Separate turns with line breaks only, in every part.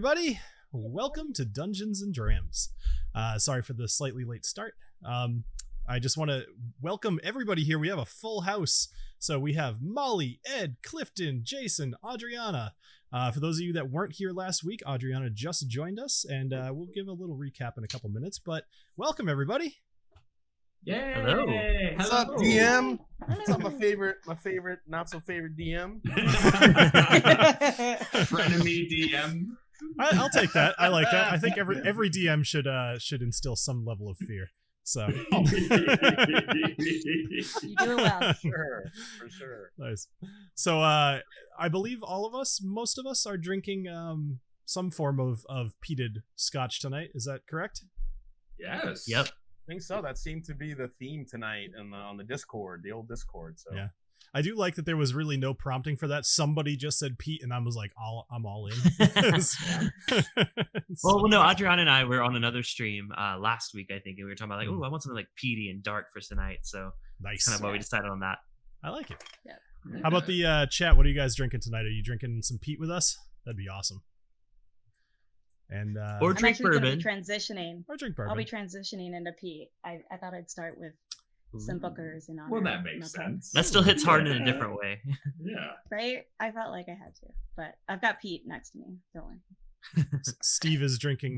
everybody. Welcome to Dungeons and Drams. Sorry for the slightly late start. I just want to welcome everybody here. We have a full house. So we have Molly, Ed, Clifton, Jason, Adriana. For those of you that weren't here last week, Adriana just joined us, and we'll give a little recap in a couple minutes. But welcome, everybody.
Yay!
Hello.
What's
Hello.
up, DM? What's up, my favorite, not so favorite DM?
Frenemy DM.
I'll take that. I like that. I think every DM should instill some level of fear. So
You do it well.
For sure.
Nice. So I believe most of us are drinking some form of peated scotch tonight. Is that correct?
Yes.
Yep.
I think so. That seemed to be the theme tonight on the Discord, the old Discord. So
Yeah. I do like that there was really no prompting for that. Somebody just said Pete, and I was like, I'm all in.
Well, no, Adriana and I were on another stream last week, I think, and we were talking about like, oh, I want something like peaty and dark for tonight. So
Nice.
kind of why we decided on that.
I like it.
Yep.
How about the chat? What are you guys drinking tonight? Are you drinking some peat with us? That'd be awesome. And
Or
I'm
drink
actually
bourbon.
gonna be transitioning.
or drink bourbon.
I'll be transitioning into Pete. I thought I'd start with some bookers and
Well, that makes sense.
That still hits hard in a different way.
Yeah.
Right? I felt like I had to, but I've got Pete next to me. Don't worry.
Steve is drinking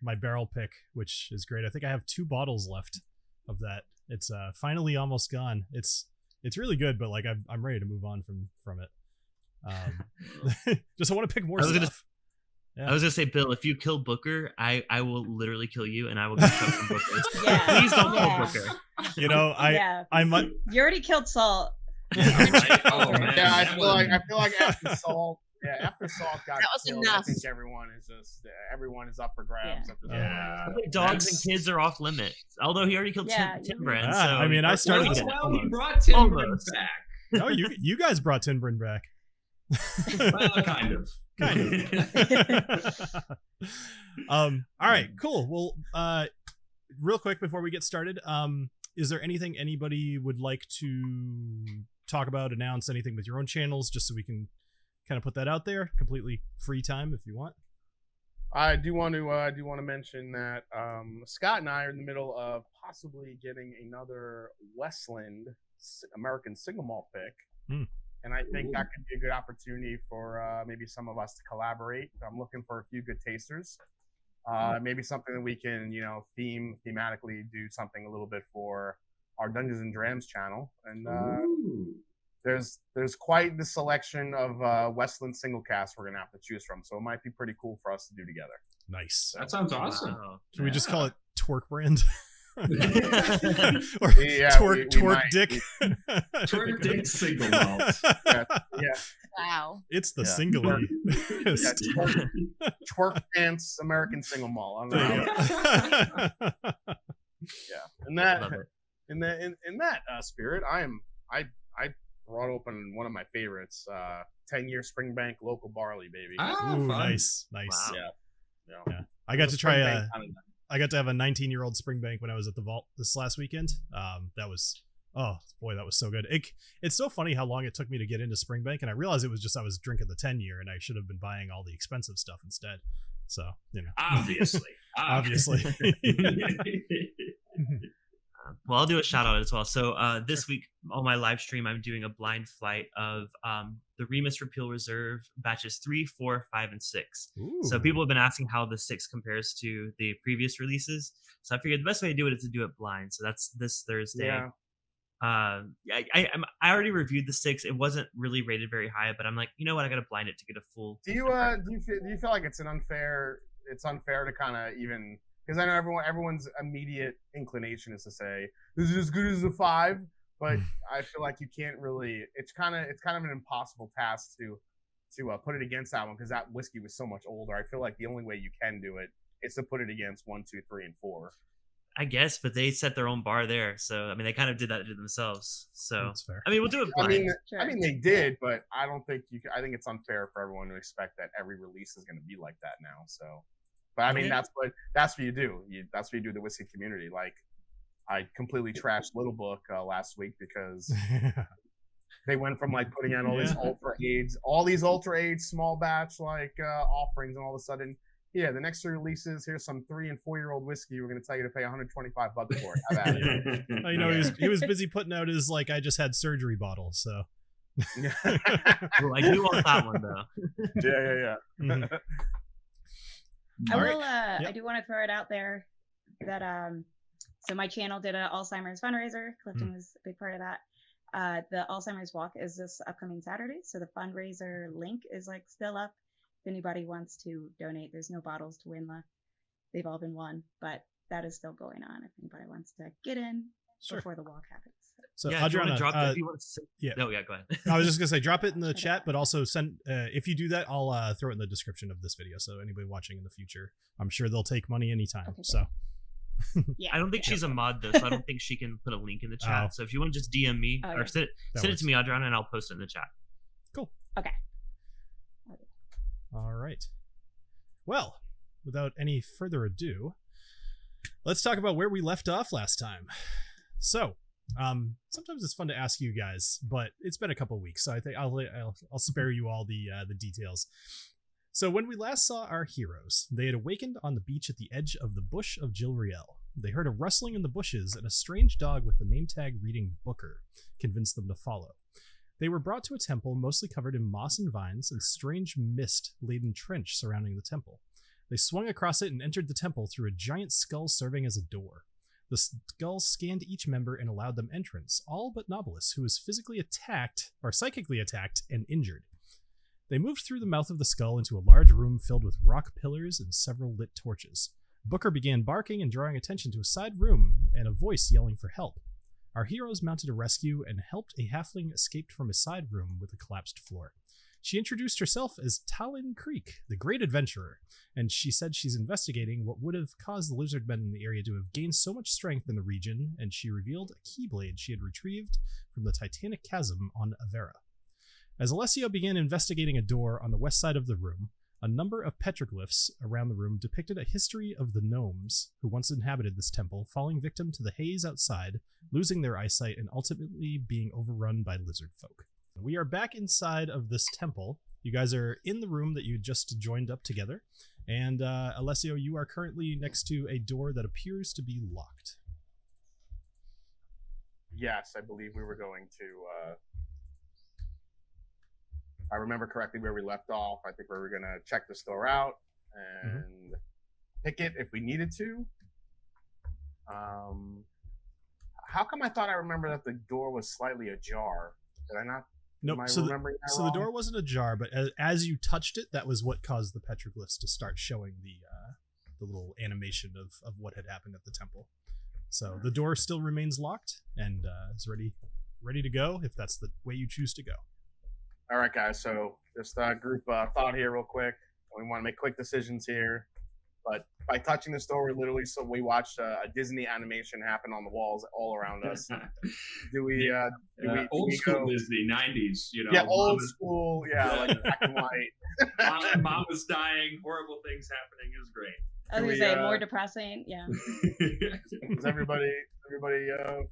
my barrel pick, which is great. I think I have 2 bottles left of that. It's finally almost gone. It's really good, but like I'm ready to move on from it. Just I want to pick more stuff.
I was gonna say, Bill, if you kill Booker, I will literally kill you, and I will go chuck some Bookers.
Yeah.
Please don't kill
Yeah.
Booker.
You know, I might.
You already killed Salt.
Oh, man.
yeah, I
That
feel like
one-
after Salt, after Salt got
That was
killed,
enough.
I think everyone is up for grabs.
Yeah.
At this
Yeah.
Dogs and kids are off limit. Although he already killed
Yeah,
Timbrand.
Ah,
so
I mean, I started-
Well, he brought Timbrand
Almost.
back.
Oh, you guys brought Tinbrin back.
Well, kind of.
All right, cool. Well, real quick before we get started, is there anything anybody would like to talk about, announce, anything with your own channels, just so we can kind of put that out there? Completely free time if you want.
I do want to mention that Scott and I are in the middle of possibly getting another Westland American single malt pick, and I think that could be a good opportunity for maybe some of us to collaborate. I'm looking for a few good tasters, maybe something that we can thematically do something a little bit for our Dungeons and Drams channel, and there's quite the selection of Westland single casts we're gonna have to choose from, so it might be pretty cool for us to do together.
Nice.
That sounds awesome.
Wow.
Can we just call it Twerk Brand? Or
Yeah,
Twerk
we might.
Dick?
Twerk Dick single malt.
Yeah,
Wow.
It's the
Yeah.
single.
twerk dance American single malt. I don't know. Yeah, and that
Love it.
in that spirit, I brought open one of my favorites, 10-year Springbank local barley, baby.
Ah,
Ooh,
fun.
nice.
Wow.
Yeah.
I got to try
Springbank kind of-
I got to have a 19-year-old Springbank when I was at the vault this last weekend. That was, oh boy, that was so good. It's so funny how long it took me to get into Springbank, and I realized it was just I was drinking the 10-year, and I should have been buying all the expensive stuff instead. So, you know,
Obviously.
obviously.
Well, I'll do a shout out as well. So this week on my live stream, I'm doing a blind flight of the Remus Repeal Reserve batches 3, 4, 5, and 6. So
Ooh.
people have been asking how the 6 compares to the previous releases. So I figured the best way to do it is to do it blind. So that's this Thursday.
Yeah.
I already reviewed the 6. It wasn't really rated very high, but I'm like, you know what? I got to blind it to get a full.
Do you feel like it's unfair to kind of even, because I know everyone's immediate inclination is to say this is as good as a 5, but I feel like you can't really. It's kind of an impossible task to put it against that one, because that whiskey was so much older. I feel like the only way you can do it is to put it against 1, 2, 3, and 4.
I guess, but they set their own bar there. So I mean, they kind of did that to themselves. So
That's fair.
I mean, we'll do it
I
blind.
mean, they did, but I don't think I think it's unfair for everyone to expect that every release is going to be like that now. So, but I mean,
Yeah.
that's what you do. That's what you do the whiskey community. Like, I completely trashed Little Book last week because They went from like putting out all these ultra aids, small batch offerings, and all of a sudden, the next 3 releases, here's some 3 and 4 year old whiskey. We're going to tell you to pay $125 for it. Have at it.
Well, you know, he was busy putting out his I just had surgery bottle. So.
Well, I do want that one though.
Yeah.
Mhm.
I
All
will.
right. Yep.
I do want to throw it out there that so my channel did an Alzheimer's fundraiser. Clifton was a big part of that. The Alzheimer's walk is this upcoming Saturday, so the fundraiser link is still up. If anybody wants to donate, there's no bottles to win left. They've all been won, but that is still going on. If anybody wants to get in before the walk happens.
So
yeah,
Adriana,
if you want to go ahead.
I was just gonna say, drop it in the chat, but also send. If you do that, I'll throw it in the description of this video. So anybody watching in the future, I'm sure they'll take money anytime.
Okay,
so.
Yeah.
I don't think she's a mod though, so I don't think she can put a link in the chat. So if you want to just DM me or send it to me, Adriana, and I'll post it in the chat.
Cool.
Okay.
All right. Well, without any further ado, let's talk about where we left off last time. So, sometimes it's fun to ask you guys, but it's been a couple weeks, so I think I'll spare you all the details. So when we last saw our heroes, they had awakened on the beach at the edge of the bush of Jilriel. They heard a rustling in the bushes, and a strange dog with the name tag reading Booker convinced them to follow. They were brought to a temple mostly covered in moss and vines and strange mist-laden trench surrounding the temple. They swung across it and entered the temple through a giant skull serving as a door. The skull scanned each member and allowed them entrance, all but Knobolas, who was physically attacked, or psychically attacked, and injured. They moved through the mouth of the skull into a large room filled with rock pillars and several lit torches. Booker began barking and drawing attention to a side room and a voice yelling for help. Our heroes mounted a rescue and helped a halfling escape from a side room with a collapsed floor. She introduced herself as Talon Creek, the great adventurer, and she said she's investigating what would have caused the lizard men in the area to have gained so much strength in the region, and she revealed a keyblade she had retrieved from the Titanic Chasm on Avera. As Alessio began investigating a door on the west side of the room, a number of petroglyphs around the room depicted a history of the gnomes who once inhabited this temple, falling victim to the haze outside, losing their eyesight, and ultimately being overrun by lizard folk. We are back inside of this temple. You guys are in the room that you just joined up together, and Alessio, you are currently next to a door that appears to be locked.
Yes, I believe we were going to... I remember correctly where we left off. I think we were going to check the store out and pick it if we needed to. How come I thought I remember that the door was slightly ajar? Did I not?
Nope.
Am I
So
remembering that
the
wrong?
door wasn't ajar, but as you touched it, that was what caused the petroglyphs to start showing the little animation of what had happened at the temple. So the door still remains locked and is ready to go if that's the way you choose to go.
All right, guys. So just group thought here real quick. We want to make quick decisions here. But by touching the store, we watched a Disney animation happen on the walls all around us.
Old school Disney, 90s, you know.
Yeah, old school. Yeah, like black and white.
Mom was dying. Horrible things happening. It was great.
I was gonna say more depressing. Yeah.
Is everybody ready to?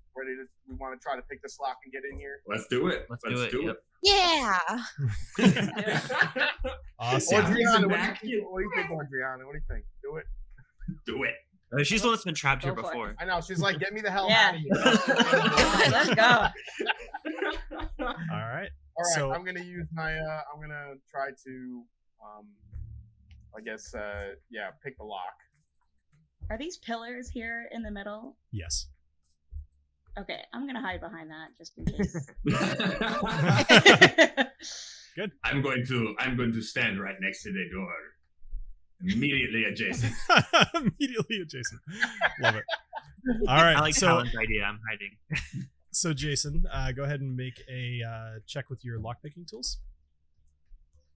We want to try to pick this lock and get in here.
Let's do it.
Let's do it.
Yeah.
Awesome.
Adriana, what do you think, Adriana? What do you think? Do it.
Do it.
She's the one that's been trapped here
Go for it.
before.
I know. She's like, get me the hell
Yeah.
out of here.
Let's go.
All right.
All right.
So-
I'm gonna use my. I'm gonna try to. I guess. Pick the lock.
Are these pillars here in the middle?
Yes.
Okay, I'm gonna hide behind that just in case.
Good.
I'm going to stand right next to the door, immediately adjacent.
Immediately adjacent. Love it. All right.
I like
so,
Talon's idea. I'm hiding.
So Jason, go ahead and make a check with your lockpicking tools.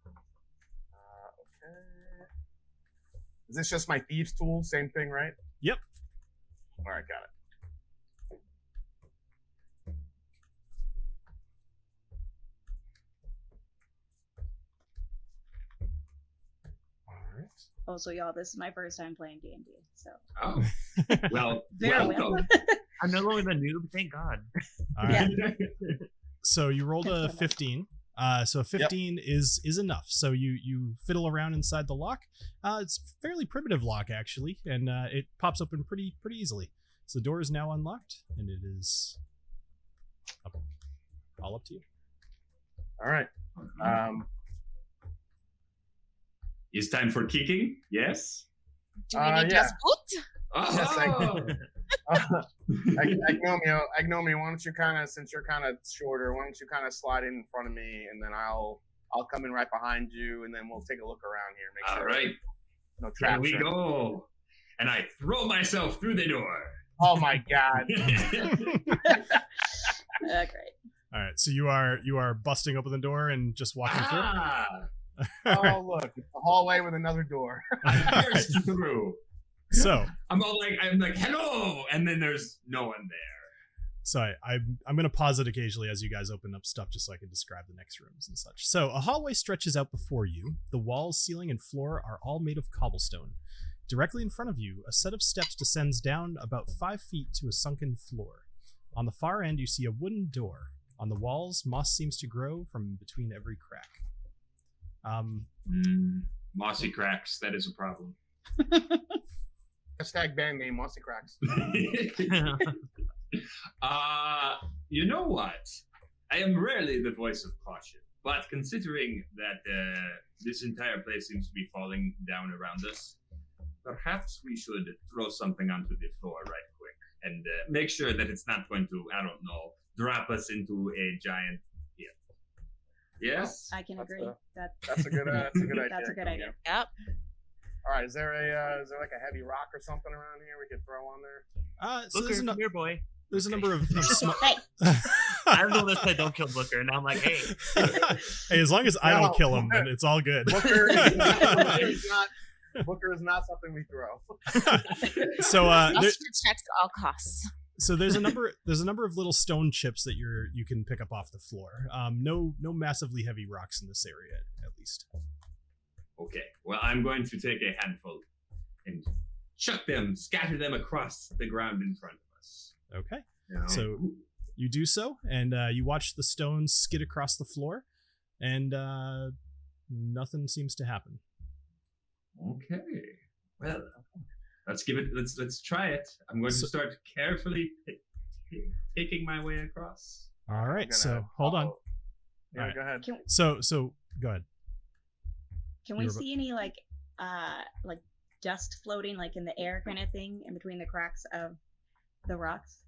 Okay. Is this just my thieves tool? Same thing, right?
Yep.
All right, got it.
Also, y'all, this is my first time playing D&D, so
Oh, well,
Very
welcome.
well.
I'm no longer the noob. Thank God.
All right. So you rolled a 15. So 15 is enough. So you fiddle around inside the lock. It's a fairly primitive lock actually, and it pops open pretty easily. So the door is now unlocked, and it is all up to you.
All right.
It's time for kicking. Yes.
Do we need dress boot?
Agnomeio, why don't you kind of, since you're kind of shorter, why don't you kind of slide in front of me, and then I'll come in right behind you, and then we'll take a look around here. Make sure.
All right.
No traps.
Here we go. And I throw myself through the door.
Oh my God.
Great.
All right, so you are busting open the door and just walking through.
Oh, look, it's a hallway with another door.
I burst through.
So
I'm like, hello, and then there's no one there.
So I'm going to pause it occasionally as you guys open up stuff just so I can describe the next rooms and such. So a hallway stretches out before you. The walls, ceiling, and floor are all made of cobblestone. Directly in front of you, a set of steps descends down about 5 feet to a sunken floor. On the far end, you see a wooden door. On the walls, moss seems to grow from between every crack.
Mossy cracks, that is a problem.
Hashtag band name, Mossy Cracks.
You know what? I am rarely the voice of caution, but considering that this entire place seems to be falling down around us, perhaps we should throw something onto the floor right quick and make sure that it's not going to, I don't know, drop us into a giant pit. Yes?
I can agree.
That's a good idea.
That's a good idea.
Yep.
All right, is there like a heavy rock or something around here we could throw on there?
So
Booker, come here, boy.
There's a number of small.
Hey.
I was the one that said don't kill Booker, and I'm like, hey.
Hey, as long as I don't kill him, then it's all good.
Booker is not something we throw.
So
Must protect at all costs.
So there's a number of little stone chips that you can pick up off the floor. No massively heavy rocks in this area, at least.
Okay, well, I'm going to take a handful and scatter them across the ground in front of us.
Okay.
You know?
So you do so, and you watch the stones skid across the floor, and nothing seems to happen.
Okay. Well, let's give it. Let's try it. I'm going to start carefully taking my way across.
All right. So hold on.
Yeah,
right.
Go ahead.
So go ahead.
Can we see any like dust floating like in the air kind of thing in between the cracks of the rocks?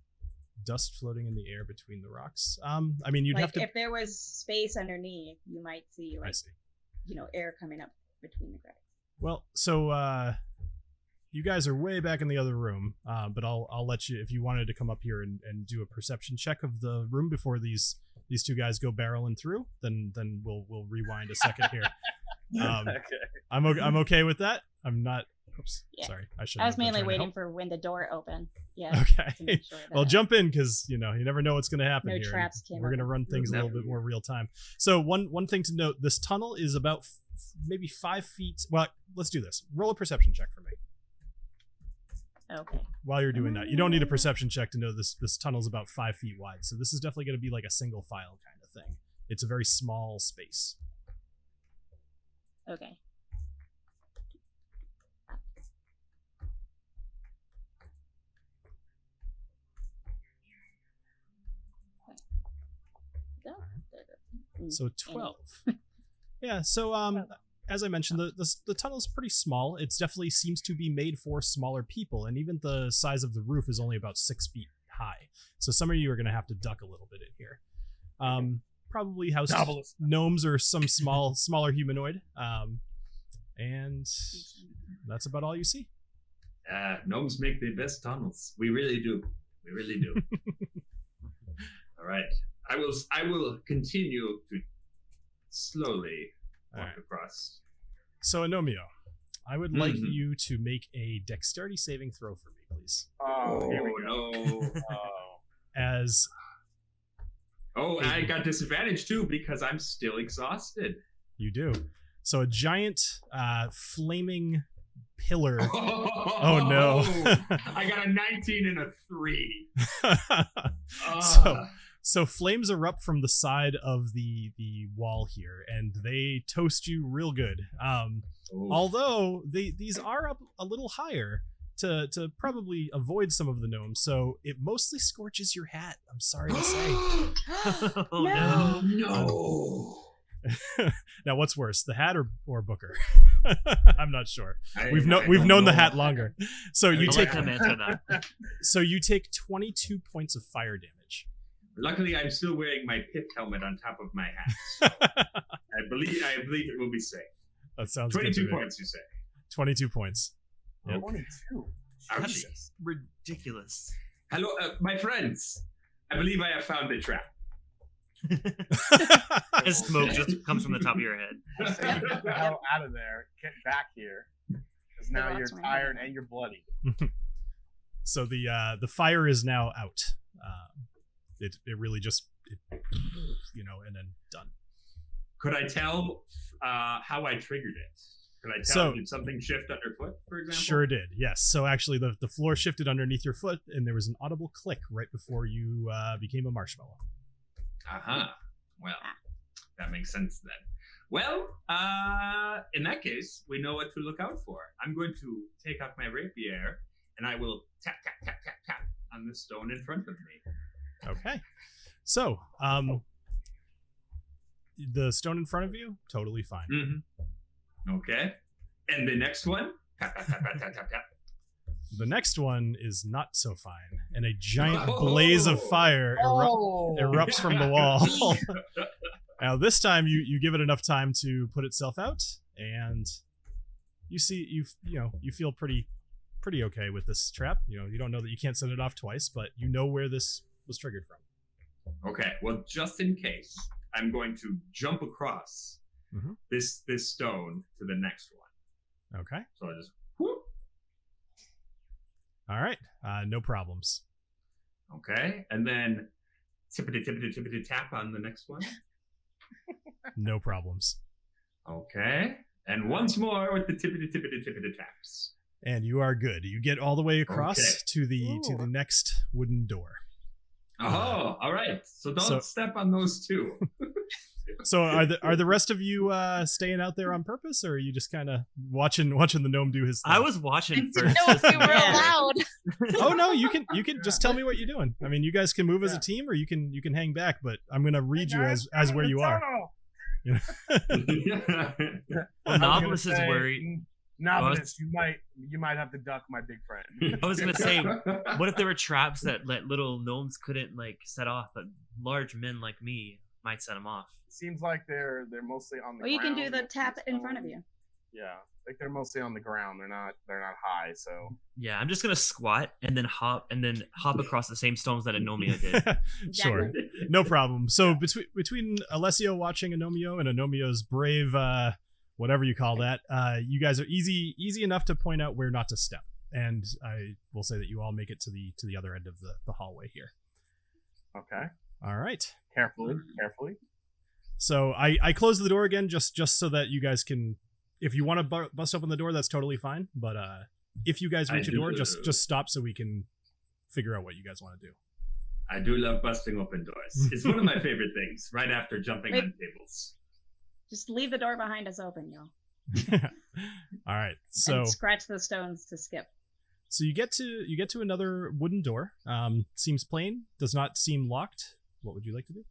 Dust floating in the air between the rocks. I mean, you'd
like
have to.
If there was space underneath, you might see like,
I see.
Air coming up between the cracks.
Well, so you guys are way back in the other room, but I'll let you, if you wanted to come up here and do a perception check of the room before these two guys go barreling through, then we'll rewind a second here.
Okay.
I'm okay with that. I'm not. Oops.
Yeah.
Sorry,
I was mainly waiting for when the door opened. Yeah.
Okay.
Sure
well, jump in because you never know what's going to happen
no
here.
Traps came
We're going to run things a little bit more real time. So one thing to note: this tunnel is about maybe 5 feet. Well, let's do this. Roll a perception check for me.
Okay.
While you're doing that, you don't need a perception check to know this tunnel's about 5 feet wide. So this is definitely going to be like a single file kind of thing. It's a very small space.
Okay.
So 12. Yeah, so as I mentioned, the tunnel's pretty small. It definitely seems to be made for smaller people, and even the size of the roof is only about 6 feet high. So some of you are going to have to duck a little bit in here. Probably house gnomes or some smaller humanoid. And that's about all you see.
Gnomes make the best tunnels. We really do. We really do. All right. I will continue to slowly walk across.
So, Agnomeio, I would like you to make a dexterity saving throw for me, please.
Oh, here we go.
No. I got disadvantage too because I'm still exhausted.
You do. So a giant flaming pillar. Oh no.
I got a 19 and a 3.
So flames erupt from the side of the wall here, and they toast you real good. Although these are up a little higher to probably avoid some of the gnomes, so it mostly scorches your hat. I'm sorry to say.
Oh
No.
Now, what's worse, the hat or Booker? I'm not sure.
We've
We've known the hat longer. So you
I'll
take
let them answer that.
So you take 22 points of fire damage.
Luckily, I'm still wearing my pith helmet on top of my hat. I believe it will be safe.
That sounds
22
good to me.
points, you say?
22 points. Yep.
22.
Ouch.
That's ridiculous.
Hello, my friends. I believe I have found a trap.
And smoke just comes from the top of your head.
I say get the hell out of there. Get back here. Because now you're tired and you're bloody.
So the fire is now out. It really just and then done.
Could I tell how I triggered it? Could I tell did something shift underfoot, for example?
Sure did, yes. So actually the floor shifted underneath your foot, and there was an audible click right before you became a marshmallow.
Well, that makes sense then. Well, in that case, we know what to look out for. I'm going to take out my rapier, and I will tap, tap, tap, tap, tap on the stone in front of me.
Okay. So, the stone in front of you, totally fine.
Mm-hmm. Okay. And the next one? Tap, tap, tap, tap, tap, tap, tap.
The next one is not so fine, and a giant blaze of fire erupts from the wall. Now this time you give it enough time to put itself out, and you see you feel pretty okay with this trap. You don't know that you can't set it off twice, but you know where this was triggered from.
Okay, well, just in case, I'm going to jump across this stone to the next one.
Okay.
So I just whoop.
All right, no problems.
Okay, and then tippity tippity tippity tap on the next one.
No problems.
Okay, and once more with the tippity tippity tippity taps.
And you are good. You get all the way across to the next wooden door.
Oh, all right. So don't step on those two.
So are the rest of you staying out there on purpose, or are you just kind of watching the gnome do his thing?
I was watching first.
No, we were allowed.
Oh no, you can just tell me what you're doing. I mean, you guys can move as a team, or you can hang back. But I'm gonna read you as where you are.
Well, Knobolas is worried.
Knobolas, you might have to duck my big friend.
I was gonna say, what if there were traps that little gnomes couldn't set off, but large men like me might set them off?
Seems like they're mostly on the ground.
Well, you can do the tap in front of you.
Yeah, they're mostly on the ground. They're not high. So
yeah, I'm just gonna squat and then hop across the same stones that Agnomeio did.
Sure, no problem. So between Alessio watching Agnomeio and Agnomeio's brave, whatever you call that, you guys are easy enough to point out where not to step, and I will say that you all make it to the other end of the hallway here.
Okay.
All right.
Carefully.
So I close the door again just so that you guys can, if you want to bust open the door, that's totally fine. But if you guys reach a door, just stop so we can figure out what you guys want to do.
I do love busting open doors. It's one of my favorite things. Right after jumping on tables.
Just leave the door behind us open, y'all.
All right. So
and scratch the stones to skip.
So you get to another wooden door. Seems plain. Does not seem locked. What would you like to do?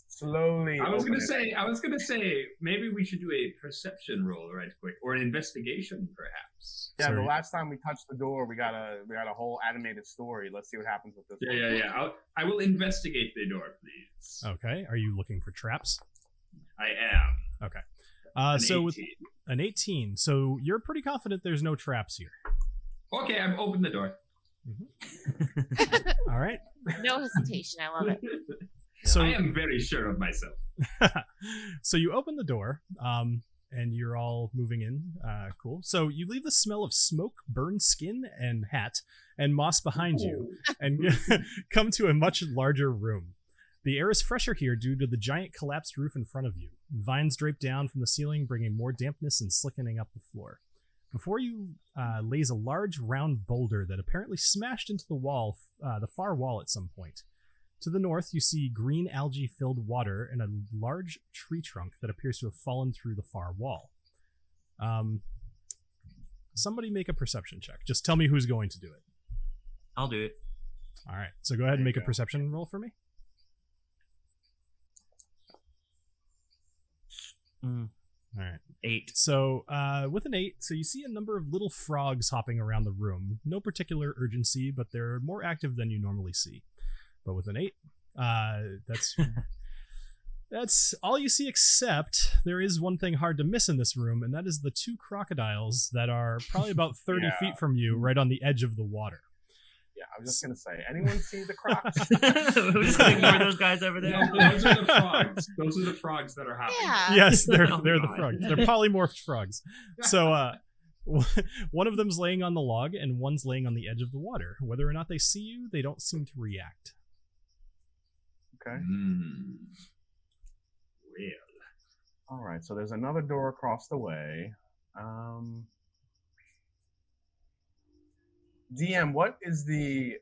Slowly.
I was gonna say maybe we should do a perception roll right quick, or an investigation perhaps.
Yeah, the last time we touched the door, we got a whole animated story. Let's see what happens with this.
Yeah. I will investigate the door, please.
Okay. Are you looking for traps?
I am.
Okay. So 18. With an 18, so you're pretty confident there's no traps here.
Okay, I've opened the door.
All right.
No hesitation. I love it.
So
I am very sure of myself.
So you open the door, and you're all moving in. Cool. So you leave the smell of smoke, burned skin, and hat, and moss behind you, and come to a much larger room. The air is fresher here due to the giant collapsed roof in front of you. Vines drape down from the ceiling, bringing more dampness and slickening up the floor. before you lays a large round boulder that apparently smashed into the wall, the far wall at some point. To the north, you see green algae-filled water and a large tree trunk that appears to have fallen through the far wall. Somebody make a perception check. Just tell me who's going to do it.
I'll do it.
All right, so go ahead and make a perception roll for me. All right.
8.
So with an 8, so you see a number of little frogs hopping around the room. No particular urgency, but they're more active than you normally see. But with an 8, that's all you see, except there is one thing hard to miss in this room, and that is the 2 crocodiles that are probably about 30 feet from you, right on the edge of the water.
Yeah, I was just going to say, anyone see the Crocs?
We're just going to ignore those guys over there.
No, those are the frogs. Those are the frogs that are hopping.
Yeah.
Yes, they're
Oh,
the
God.
frogs. They're polymorphed frogs. So one of them's laying on the log, and one's laying on the edge of the water. Whether or not they see you, they don't seem to react.
Okay.
Well.
All right, so there's another door across the way. DM, what is the...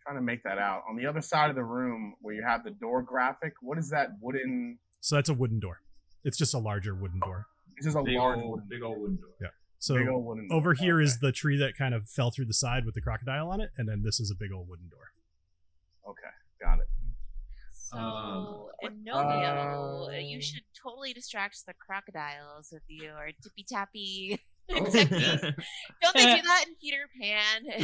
trying to make that out. On the other side of the room where you have the door graphic, what is that wooden...
So that's a wooden door. It's just a larger wooden door.
It's just a
Big
large
old,
wooden
big old window.
Yeah. So
big old wooden door.
over here is
Okay.
the tree that kind of fell through the side with the crocodile on it, and then this is a big old wooden door.
Okay, got it.
So, Agnomeio, you should totally distract the crocodiles with your tippy-tappy.
Oh,
Don't
yeah.
they do that in Peter Pan?
Hey,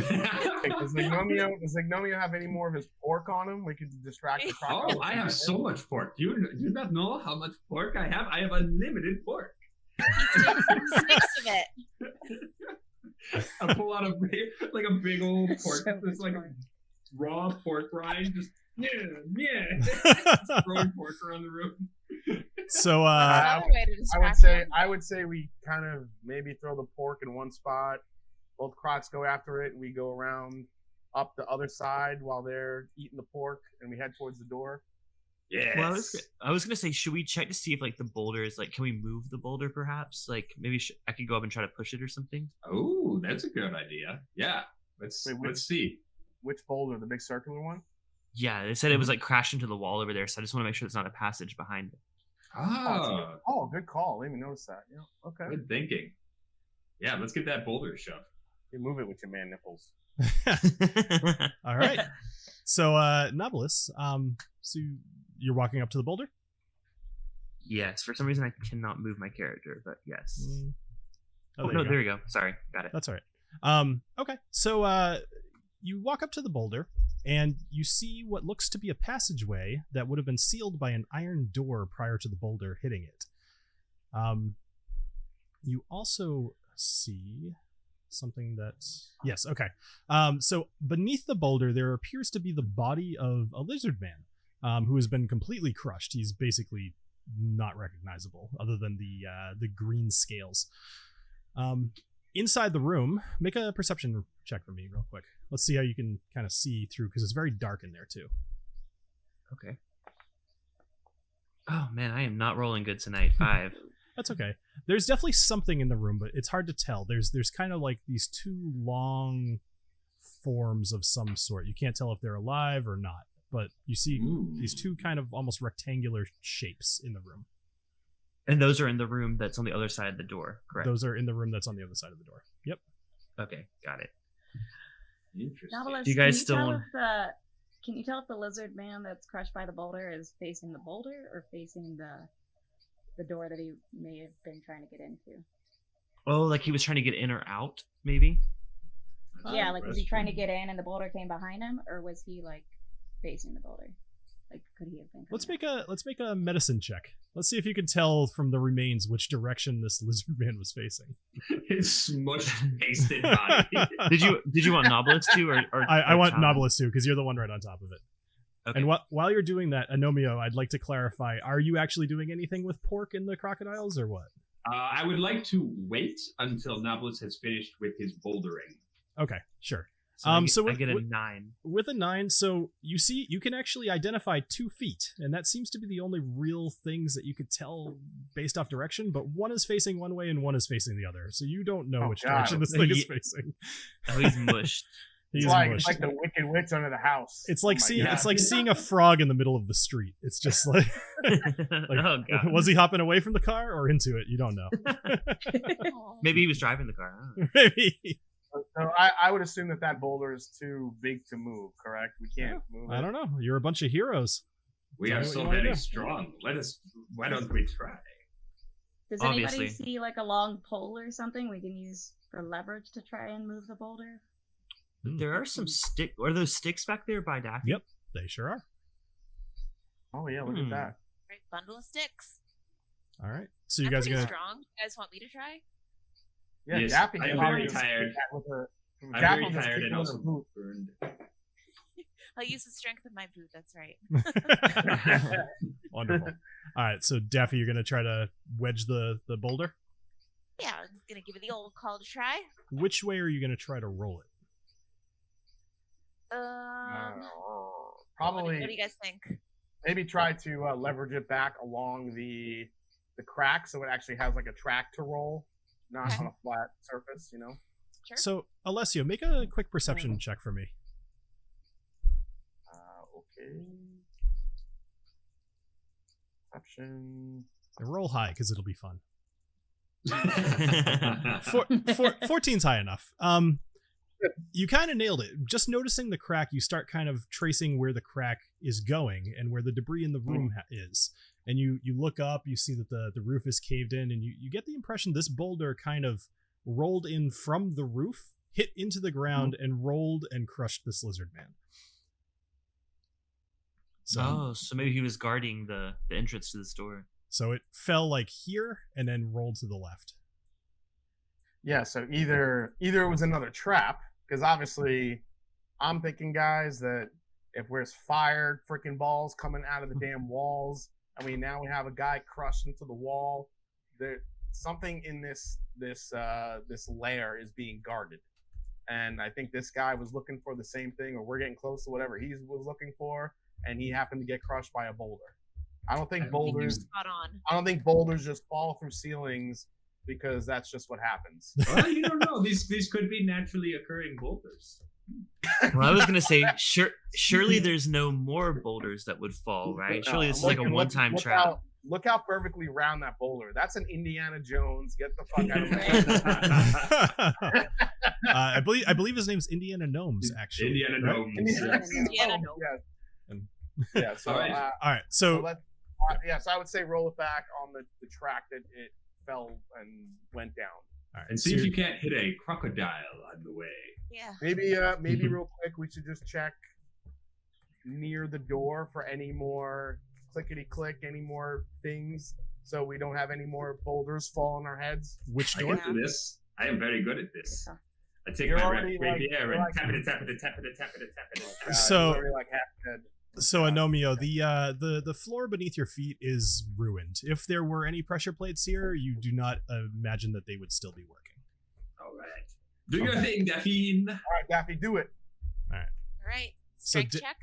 does Agnomeio have any more of his pork on him? We could distract the crocodiles.
Oh, I have so much pork. You not know how much pork I have? I have unlimited pork.
He sticks of it.
I pull out a big old pork.
So
It's like
much
a raw pork rind. Just throwing pork around the room.
So
Another way to distract
I would say we kind of maybe throw the pork in one spot. Both Crocs go after it, and we go around up the other side while they're eating the pork, and we head towards the door.
Yes.
Well, I was gonna say, should we check to see if the boulder is can we move the boulder perhaps? Maybe I could go up and try to push it or something.
Oh, that's a good idea. Yeah. Let's see.
Which boulder? The big circular one?
Yeah, they said it was crashed into the wall over there, so I just want to make sure there's not a passage behind it.
Oh, good call. I didn't even notice that. Yeah. Okay.
Good thinking. Yeah, let's get that boulder shoved.
You move it with your man nipples.
all right. So Knobolas, so you're walking up to the boulder?
Yes, for some reason I cannot move my character, but yes.
Oh,
no, there we go. Sorry, got it.
That's all right. Okay. So you walk up to the boulder, and you see what looks to be a passageway that would have been sealed by an iron door prior to the boulder hitting it. You also see something that... Yes, okay. So beneath the boulder, there appears to be the body of a lizard man who has been completely crushed. He's basically not recognizable other than the green scales. Inside the room, make a perception check for me real quick. Let's see how you can kind of see through, because it's very dark in there too.
Okay. Oh man, I am not rolling good tonight. 5.
That's okay. There's definitely something in the room, but it's hard to tell. There's kind of these 2 long forms of some sort. You can't tell if they're alive or not, but you see these 2 kind of almost rectangular shapes in the room.
And those are in the room that's on the other side of the door, correct?
Those are in the room that's on the other side of the door. Yep.
Okay, got it.
Interesting.
Knobolas,
Do you guys still want...
Can you tell if the lizard man that's crushed by the boulder is facing the boulder or facing the door that he may have been trying to get into?
Oh, he was trying to get in or out, maybe?
Yeah, was he trying to get in and the boulder came behind him, or was he facing the boulder? Could he have been?
Let's make a medicine check. Let's see if you can tell from the remains which direction this lizard man was facing.
His smushed, pasted body.
Did you want Knobolas to, or
I want
Tom?
Knobolas too, because you're the one right on top of it.
Okay.
And while you're doing that, Agnomeio, I'd like to clarify: are you actually doing anything with pork in the crocodiles, or what?
I would like to wait until Knobolas has finished with his bouldering.
Okay, sure.
So I get a 9.
With a 9, so you can actually identify 2 feet, and that seems to be the only real things that you could tell based off direction, but one is facing one way and one is facing the other, so you don't know which direction this thing is facing.
Oh, he's mushed.
It's like the Wicked Witch under the house.
It's like seeing a frog in the middle of the street. It's just like,
oh god,
was he hopping away from the car or into it? You don't know.
Maybe he was driving the car.
Maybe.
So I would assume that boulder is too big to move, correct? We can't move it.
I don't know. You're a bunch of heroes.
We are so very strong. Why don't we try?
Does anybody see like a long pole or something we can use for leverage to try and move the boulder?
There are some are those sticks back there by Daphne?
Yep, they sure are.
Oh yeah, look at that.
Great bundle of sticks.
All right. So you guys are gonna
strong. You guys want me to try?
Yeah,
yes,
Daffy.
I'm very tired. I'm very tired and also burned.
I'll use the strength of my boot. That's right.
Wonderful. All right, so Daffy, you're gonna try to wedge the boulder.
Yeah, I'm gonna give it the old call to try.
Which way are you gonna try to roll it?
Probably.
What do you guys think?
Maybe try to leverage it back along the crack, so it actually has like a track to roll, not on a flat surface. You know.
Sure.
So Alessio, make a quick perception check for me.
Okay. Perception.
And roll high because it'll be fun. 14's high enough. You kind of nailed it. Just noticing the crack, you start kind of tracing where the crack is going and where the debris in the room is. And you look up, you see that the roof is caved in, and you get the impression this boulder kind of rolled in from the roof, hit into the ground, and rolled and crushed this lizard man.
So maybe he was guarding the entrance to the store. So
it fell like here and then rolled to the left.
Yeah, so either it was another trap, because obviously I'm thinking, guys, that if there's fired freaking balls coming out of the damn walls, I mean, now we have a guy crushed into the wall. There something in this lair is being guarded. And I think this guy was looking for the same thing, or we're getting close to whatever he was looking for, and he happened to get crushed by a boulder. I don't think boulders just fall through ceilings, because that's just what happens.
Well, you don't know. These could be naturally occurring boulders.
Well, I was going to say, surely there's no more boulders that would fall, right? Surely this is like a one-time trap.
Look how perfectly round that boulder. That's an Indiana Jones. Get the fuck out of my
I believe his name's Indiana Gnomes, actually.
Indiana Gnomes.
Indiana Gnomes.
Yeah. So
all right.
All right. So
so I would say roll it back on the track that it fell and went down.
All right.
And see if you can't hit a crocodile on the way.
Yeah.
Maybe real quick, we should just check near the door for any more clickety-click, any more things, so we don't have any more boulders fall on our heads.
Which
I
door?
can do this. I am very good at this. I take my rapier and tap it.
So Agnomeio, the floor beneath your feet is ruined. If there were any pressure plates here, you do not imagine that they would still be working.
All right. Do your thing, Daphne.
All right, Daffy, do it.
All right. Strength check.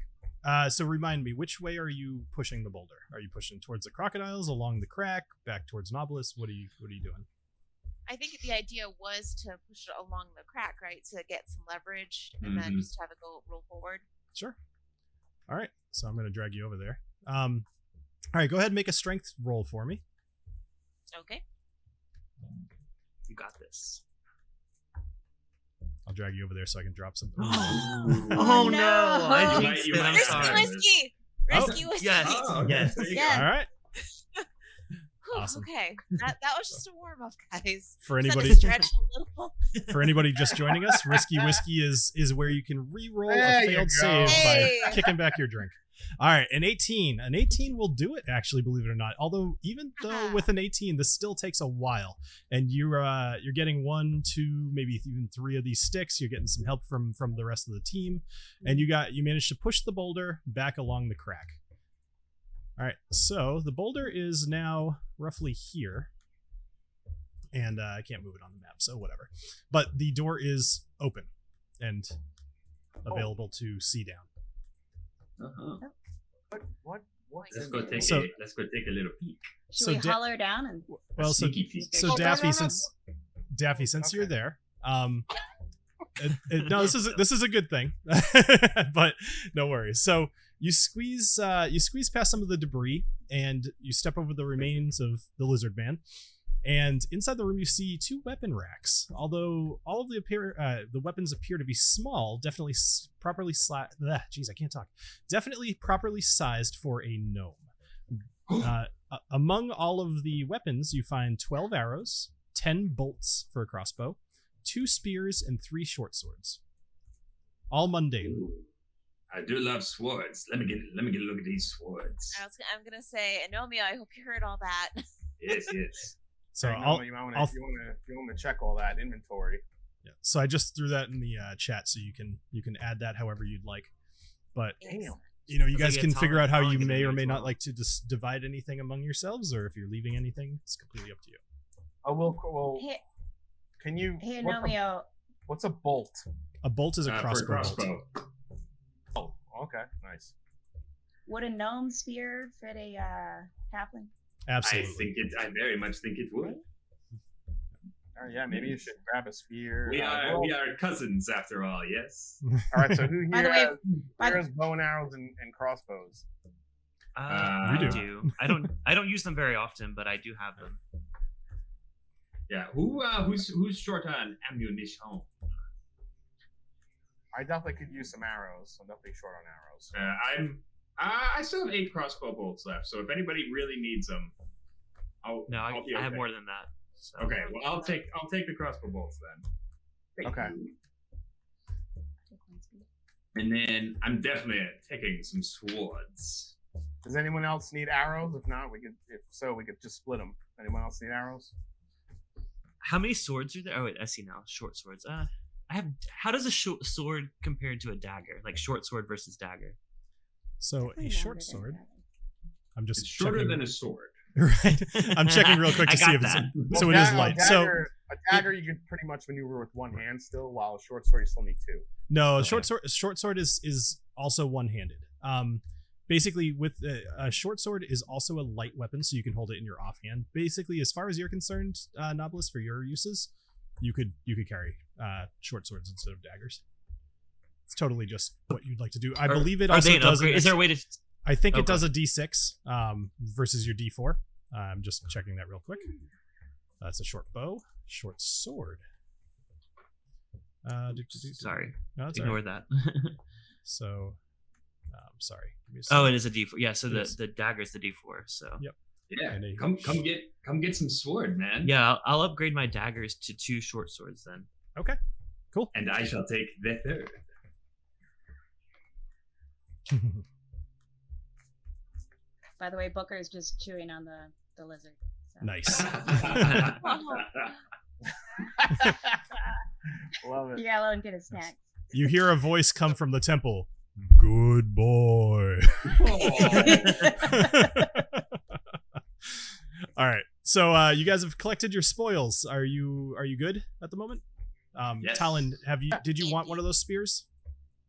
So remind me, which way are you pushing the boulder? Are you pushing towards the crocodiles, along the crack, back towards Knobolas? What are you doing?
I think the idea was to push it along the crack, right, to get some leverage, and then just have it roll forward.
Sure. All right. So I'm going to drag you over there. All right. Go ahead and make a strength roll for me.
Okay.
You got this.
I'll drag you over there so I can drop something.
Oh no! I jinxed it. I'm sorry.
Risky whiskey.
Yes.
Oh,
yes.
All right.
Whew,
Awesome.
Okay, that was just a warm up, guys.
For anybody,
stretch a little.
for anybody just joining us, Risky Whiskey is where you can re-roll a failed save by kicking back your drink. All right, an 18. An 18 will do it, actually, believe it or not. Although, even though with an 18, this still takes a while. And you're getting 1, 2, maybe even 3 of these sticks. You're getting some help from the rest of the team. And you managed to push the boulder back along the crack. All right, so the boulder is now roughly here. And I can't move it on the map, so whatever. But the door is open. And available to see down.
What?
Let's go take
So-
let's go take a little peek.
Should
So
we holler down and
Well, so
Sneaky peek.
Daffy,
no.
Daffy, since you're
Okay.
there, no, this is a good thing, but no worries. So you squeeze past some of the debris, and you step over the remains of the lizard man. And inside the room, you see 2 weapon racks. Although all of the weapons appear to be small, definitely definitely properly sized for a gnome. Among all of the weapons, you find 12 arrows, 10 bolts for a crossbow, 2 spears, and 3 short swords. All mundane.
Ooh, I do love swords. Let me get a look at these swords.
I'm gonna say, Agnomeio, I hope you heard all that.
Yes.
So
You want to check all that inventory.
Yeah. So I just threw that in the chat, so you can add that however you'd like. But
Damn.
you know, you
That's
guys
like
can
a
figure out how
Talon
you
can
may
do
or
it
may
as
not
well.
like to just divide anything among yourselves, or if you're leaving anything, it's completely up to you.
Oh, well,
hey,
can you?
hey
Agnomeio.
Agnomeio,
What's a bolt?
A bolt is a
For a
crossbow. bolt.
Oh, okay, nice.
would a gnome spear fit a halfling?
Absolutely.
I very much think it would.
Oh, yeah, maybe you should grab a spear.
We are cousins after all, yes.
All right, so who
By the
here
way,
has bow and arrows and crossbows?
You
do.
I do. I don't use them very often, but I do have them.
Yeah. Who's short on ammunition?
I definitely could use some arrows. I'm definitely short on arrows.
I still have 8 crossbow bolts left, so if anybody really needs them, I'll be
I have
okay.
more than that. So.
Okay, well I'll take the crossbow bolts then.
Okay.
And then I'm definitely taking some swords.
Does anyone else need arrows? If not, we could just split them. Anyone else need arrows?
How many swords are there? Oh wait, I see now. Short swords. I have. How does a short sword compare to a dagger? Like short sword versus dagger.
So a short sword. I'm just
It's shorter
checking.
than a sword.
Right. I'm checking real quick to
I
see
got
if it's
that.
so it is light. So
A dagger you could pretty much maneuver with one hand still, while a short sword you still need 2.
no,
Okay.
short sword is also one-handed. Basically, with a short sword is also a light weapon, so you can hold it in your offhand. Basically, as far as you're concerned, Knobolas, for your uses, you could carry short swords instead of daggers. It's totally just what you'd like to do. I believe it
Are
also
they an
does.
upgrade? Is there a way to?
I think it
Okay.
does a D6 versus your D4. I'm just checking that real quick. That's a short bow, short sword.
Sorry,
No, that's all
ignore
right.
that.
So, sorry. Give me a
Oh,
second.
it is a D4. Yeah, so
Yes.
the dagger is the D4. So
Yep.
Yeah.
And a-
Come get some sword, man.
yeah, I'll upgrade my daggers to 2 short swords then.
Okay. Cool.
And I shall take the third.
By the way, Booker's just chewing on the lizard. So.
Nice.
Love it.
You gotta let him get his snacks.
You hear a voice come from the temple. Good boy. All right. So you guys have collected your spoils. Are you good at the moment?
Yes.
Talon, did you want one of those spears?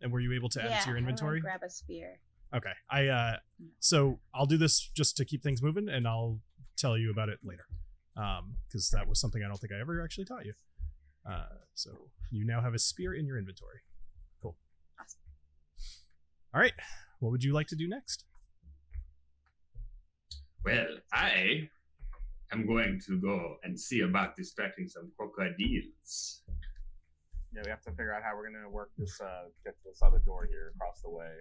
And were you able to add it to your
I wanna
inventory?
grab a spear.
Okay. So I'll do this just to keep things moving, and I'll tell you about it later. Because that was something I don't think I ever actually taught you. So you now have a spear in your inventory. Cool.
Awesome.
All right. What would you like to do next?
Well, I am going to go and see about distracting some crocodiles.
Yeah, we have to figure out how we're gonna work this. Get this other door here across the way.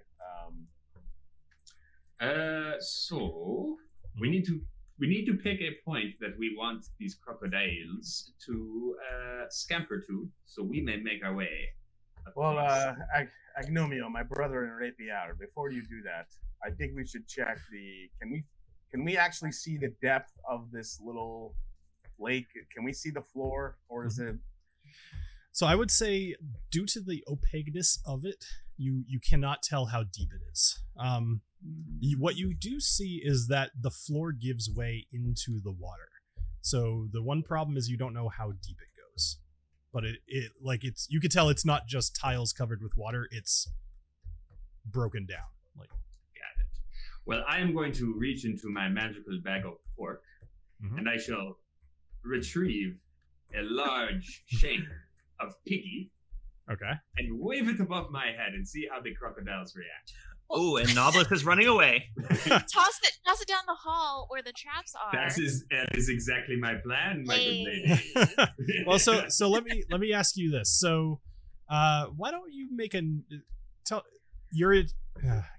So we need to pick a point that we want these crocodiles to scamper to, so we may make our way.
Well, Agnomeio, my brother in Rapiater, before you do that, I think we should check the. Can we actually see the depth of this little lake? Can we see the floor, or is it?
So I would say, due to the opaqueness of it, you cannot tell how deep it is. What you do see is that the floor gives way into the water. So the one problem is you don't know how deep it goes. but it's you could tell it's not just tiles covered with water, it's broken down. Like,
got it. Well, I am going to reach into my magical bag of pork, and I shall retrieve a large shank of piggy.
Okay.
And wave it above my head and see how the crocodiles react.
Oh, and Knobolas is running away.
Toss it down the hall where the traps are.
That is exactly my plan, my good lady.
Well, so let me ask you this. So, why don't you make I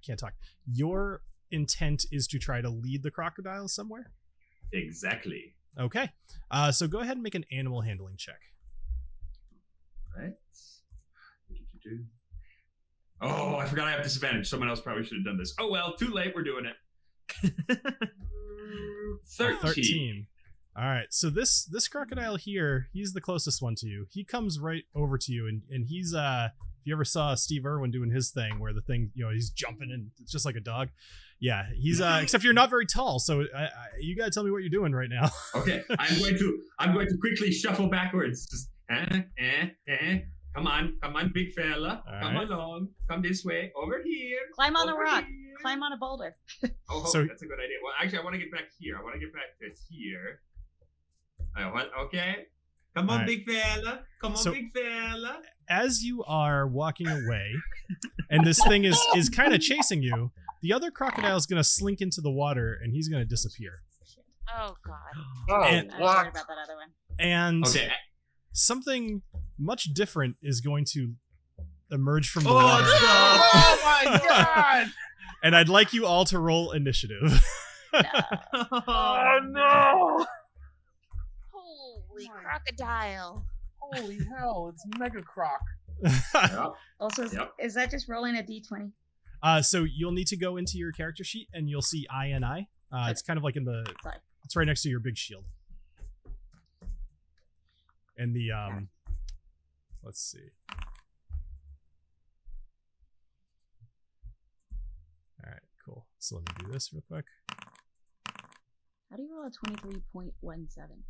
can't talk. Your intent is to try to lead the crocodiles somewhere?
Exactly.
Okay. So go ahead and make an animal handling check.
Right. Oh, I forgot I have disadvantage. Someone else probably should have done this. Oh well, too late. We're doing it. 13.
All right. So this crocodile here, he's the closest one to you. He comes right over to you, and he's if you ever saw Steve Irwin doing his thing, where the thing, he's jumping and it's just like a dog. Yeah, he's except you're not very tall, so you gotta tell me what you're doing right now.
Okay, I'm going to quickly shuffle backwards. Just Come on, big fella.
All
come
right.
along. Come this way. Over here.
Climb on a
over
rock.
here.
Climb on a boulder.
Oh,
So-
that's a good idea. Well, actually, I want to get back here. I want to get back to here. Okay. Come on,
All right.
big fella. Come on,
So-
big fella.
As you are walking away, and this thing is kind of chasing you, the other crocodile is gonna slink into the water, and he's gonna disappear.
Oh God.
Oh,
And-
I was worried about that other one.
And
Okay.
something much different is going to emerge from the
Oh,
water.
no.
Oh my god!
And I'd like you all to roll initiative.
Oh no!
Holy crocodile.
Holy hell! It's Mega Croc.
Yep.
Also,
Yep.
is that just rolling a d20?
So you'll need to go into your character sheet, and you'll see INI. It's kind of like
Sorry.
it's right next to your big shield. And the let's see. All right, cool. So let me do this real quick.
How do you roll a 23.17?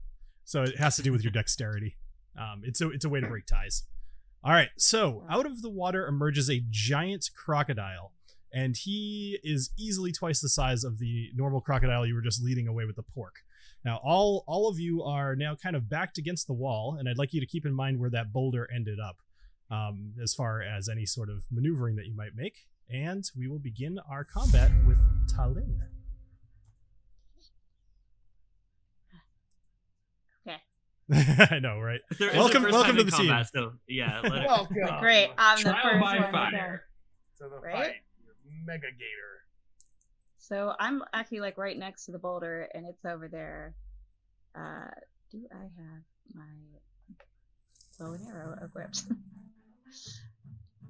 So it has to do with your dexterity. It's a way to break ties. All right, so out of the water emerges a giant crocodile, and he is easily twice the size of the normal crocodile you were just leading away with the pork. Now, all of you are now kind of backed against the wall, and I'd like you to keep in mind where that boulder ended up, as far as any sort of maneuvering that you might make. And we will begin our combat with Talin. I know, right?
There is
Welcome-
a first
welcome
time
to
in
the team.
combat, so yeah. Let it,
Welcome.
Great. I'm the
Trial
first
by
one
fire.
there.
To the
Right?
fight, Mega Gator.
So I'm actually like right next to the boulder, and it's over there. Do I have my bow and arrow equipped?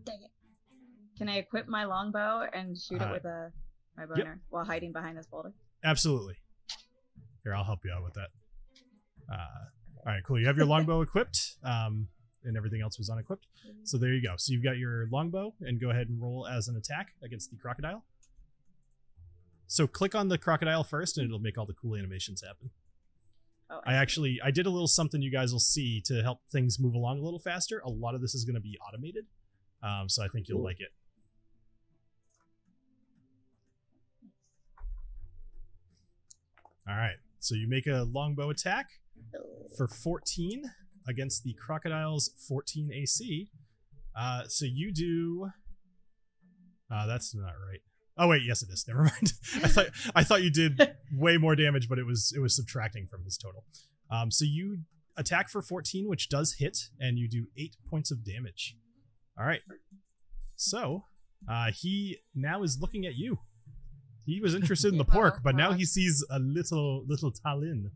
Dang it! Can I equip my longbow and shoot it with my bow and arrow while hiding behind this boulder?
Absolutely. Here, I'll help you out with that. All right, cool. You have your longbow equipped, and everything else was unequipped. So there you go. So you've got your longbow, and go ahead and roll as an attack against the crocodile. So click on the crocodile first, and it'll make all the cool animations happen.
Oh,
I did a little something you guys will see to help things move along a little faster. A lot of this is going to be automated, so I think you'll like it. All right, so you make a longbow attack for 14 against the crocodile's 14 AC. So you do. That's not right. Oh wait, yes it is. Never mind. I thought you did way more damage, but it was subtracting from his total. So you attack for 14, which does hit, and you do 8 points of damage. All right. So he now is looking at you. He was interested in the pork, but now he sees a little Talin.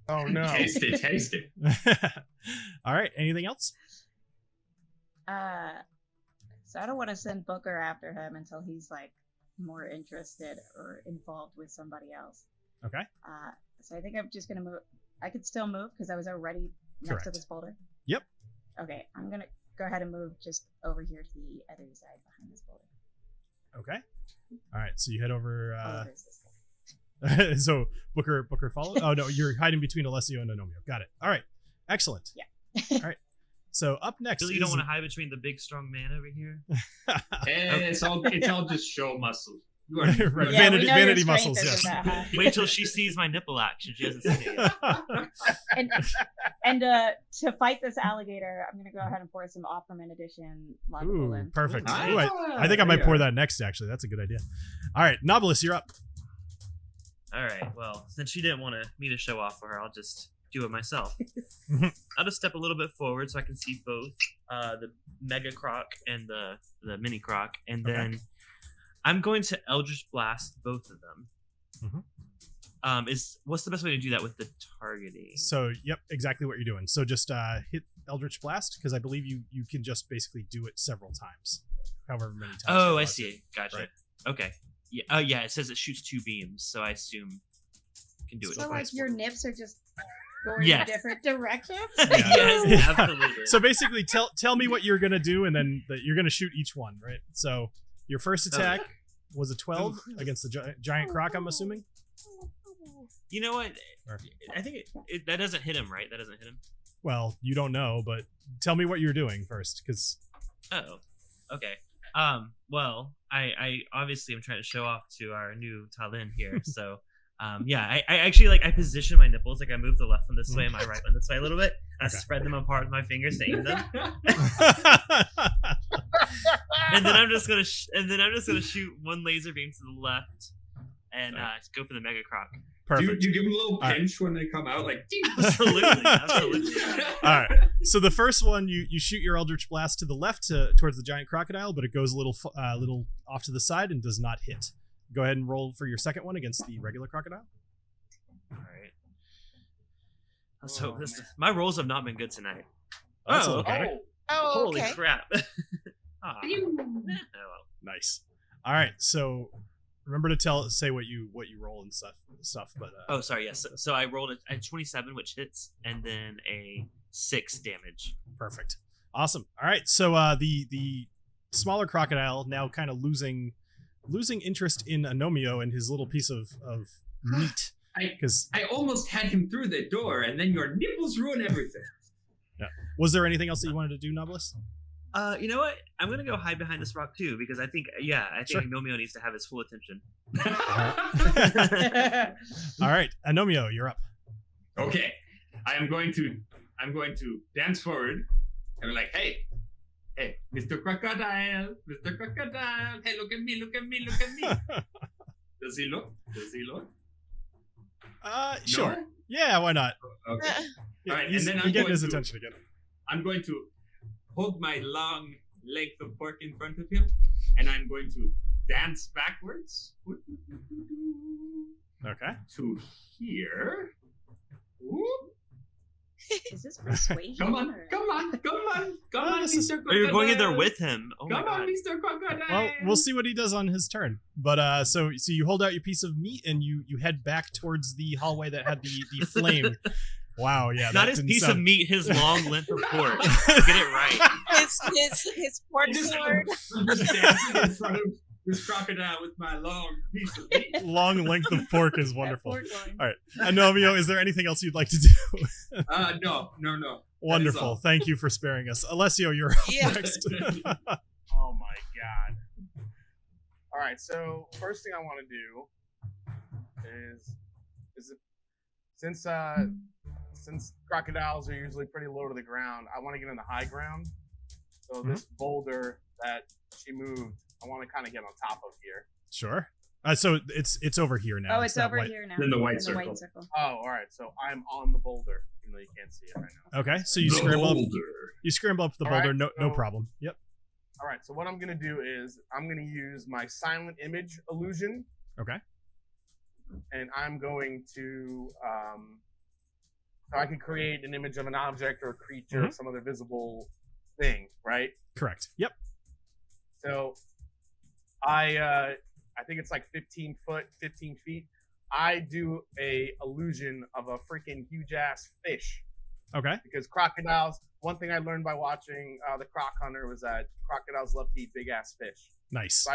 Oh no!
Taste it, taste it.
All right. Anything else?
So I don't want to send Booker after him until he's like more interested or involved with somebody else.
Okay.
So I think I'm just gonna move. I could still move because I was already next to
Correct.
this boulder.
Yep.
Okay, I'm gonna go ahead and move just over here to the other side behind this boulder.
Okay. All right. So you head over.
Oh, there's this thing.
So Booker followed. Oh no, you're hiding between Alessio and Agnomeio. Got it. All right. Excellent.
Yeah.
All right. So up next,
Really, you don't want to hide between the big strong man over here.
It's all just show muscle. You are
Right.
Yeah,
vanity muscles. Yes.
Wait till she sees my nipple action. She hasn't seen it yet.
And to fight this alligator, I'm gonna go ahead and pour some Offerman Edition
Ooh,
in.
perfect.
Ah,
Ooh, I think I might pour that next. Actually, that's a good idea. All right, Knobolas, you're up.
All right. Well, since she didn't want me to show off for her, I'll just do it myself. I'll just step a little bit forward so I can see both the Mega Croc and the Mini Croc, and then I'm going to Eldritch Blast both of them. What's the best way to do that with the targeting?
So, yep, exactly what you're doing. So just hit Eldritch Blast, because I believe you can just basically do it several times, however many times.
Oh, I see. Gotcha.
Right.
Okay. Yeah. Oh, yeah. It says it shoots 2 beams, so I assume you can do it
So
twice.
like your nips are just going
Yeah.
in different directions.
Yes, absolutely.
So basically, tell me what you're gonna do, and then you're gonna shoot each one, right? So your first attack was a 12 against the giant croc, I'm assuming.
You know what? I think that doesn't hit him, right? That doesn't hit him.
Well, you don't know, but tell me what you're doing first, because.
Oh, okay. Well, I obviously am trying to show off to our new Talin here, so yeah, I actually I position my nipples, I move the left one this way and my right one this way a little bit. I spread them apart with my fingers to aim them, and then I'm just gonna shoot one laser beam to the left and go for the Mega Croc.
Perfect.
Do you give them a little pinch when they come out? Like,
absolutely.
All right. So the first one, you shoot your Eldritch Blast to the left towards the giant crocodile, but it goes a little off to the side and does not hit. Go ahead and roll for your second one against the regular crocodile.
All right. So my rolls have not been good tonight.
That's
okay.
Oh,
Holy
okay.
crap. Oh, well.
Nice. All right. So remember to say what you roll and stuff. But
oh, sorry. Yes. So I rolled a 27, which hits, and then a 6 damage.
Perfect. Awesome. All right. So the smaller crocodile now kind of losing interest in Agnomeio and his little piece of meat.
I almost had him through the door, and then your nipples ruin everything.
Yeah. Was there anything else that you wanted to do, Knobolas?
You know what? I'm gonna go hide behind this rock too, because I think
Sure.
Agnomeio needs to have his full attention.
All right, Agnomeio, you're up.
Okay, I'm going to dance forward and be like, hey, Mr. Crocodile, hey, look at me. Does he look?
Sure.
No?
Yeah, why not?
Okay.
Yeah,
All right,
you're
and then
getting his attention again.
I'm going to hold my long length of pork in front of him, and I'm going to dance backwards.
Okay.
To here. Whoop.
Is this persuasion?
Come on, Mr. Crocodile.
Oh, you're going in there with him. Oh my
Come on,
god.
Mr. Crocodile.
Well, we'll see what he does on his turn. But so you hold out your piece of meat and you head back towards the hallway that had the flame. Wow, yeah.
Not
that
his
didn't
piece
sound-
of meat, his long length of pork. Get it right.
His pork sword.
I'm just dancing in front of this crocodile with my long piece of meat.
Long length of pork is wonderful.
That pork line.
All right, Agnomeio, is there anything else you'd like to do?
No.
Wonderful.
all.
Thank you for sparing us. Alessio, you're up
Yeah.
next.
Oh my god. All right, so first thing I want to do is since crocodiles are usually pretty low to the ground, I want to get in the high ground. So this boulder that she moved, I want to kind of get on top of here.
Sure. So it's over here now.
Oh, it's
not
over
white.
here now.
In the white
in
circle.
The white circle.
Oh, all right. So I'm on the boulder, even though you can't see it right now.
Okay, so you
The
scramble up.
boulder.
You scramble up the
All
boulder.
right,
No
so-
problem. Yep.
All right. So what I'm gonna do is I'm gonna use my silent image illusion,
Okay.
and I'm going to so I can create an image of an object or a creature or some other visible thing, right?
Correct. Yep.
So I think it's like 15 feet. I do a illusion of a freaking huge ass fish
Okay.
because crocodiles. One thing I learned by watching the Croc Hunter was that crocodiles love to eat big ass fish.
Nice.
So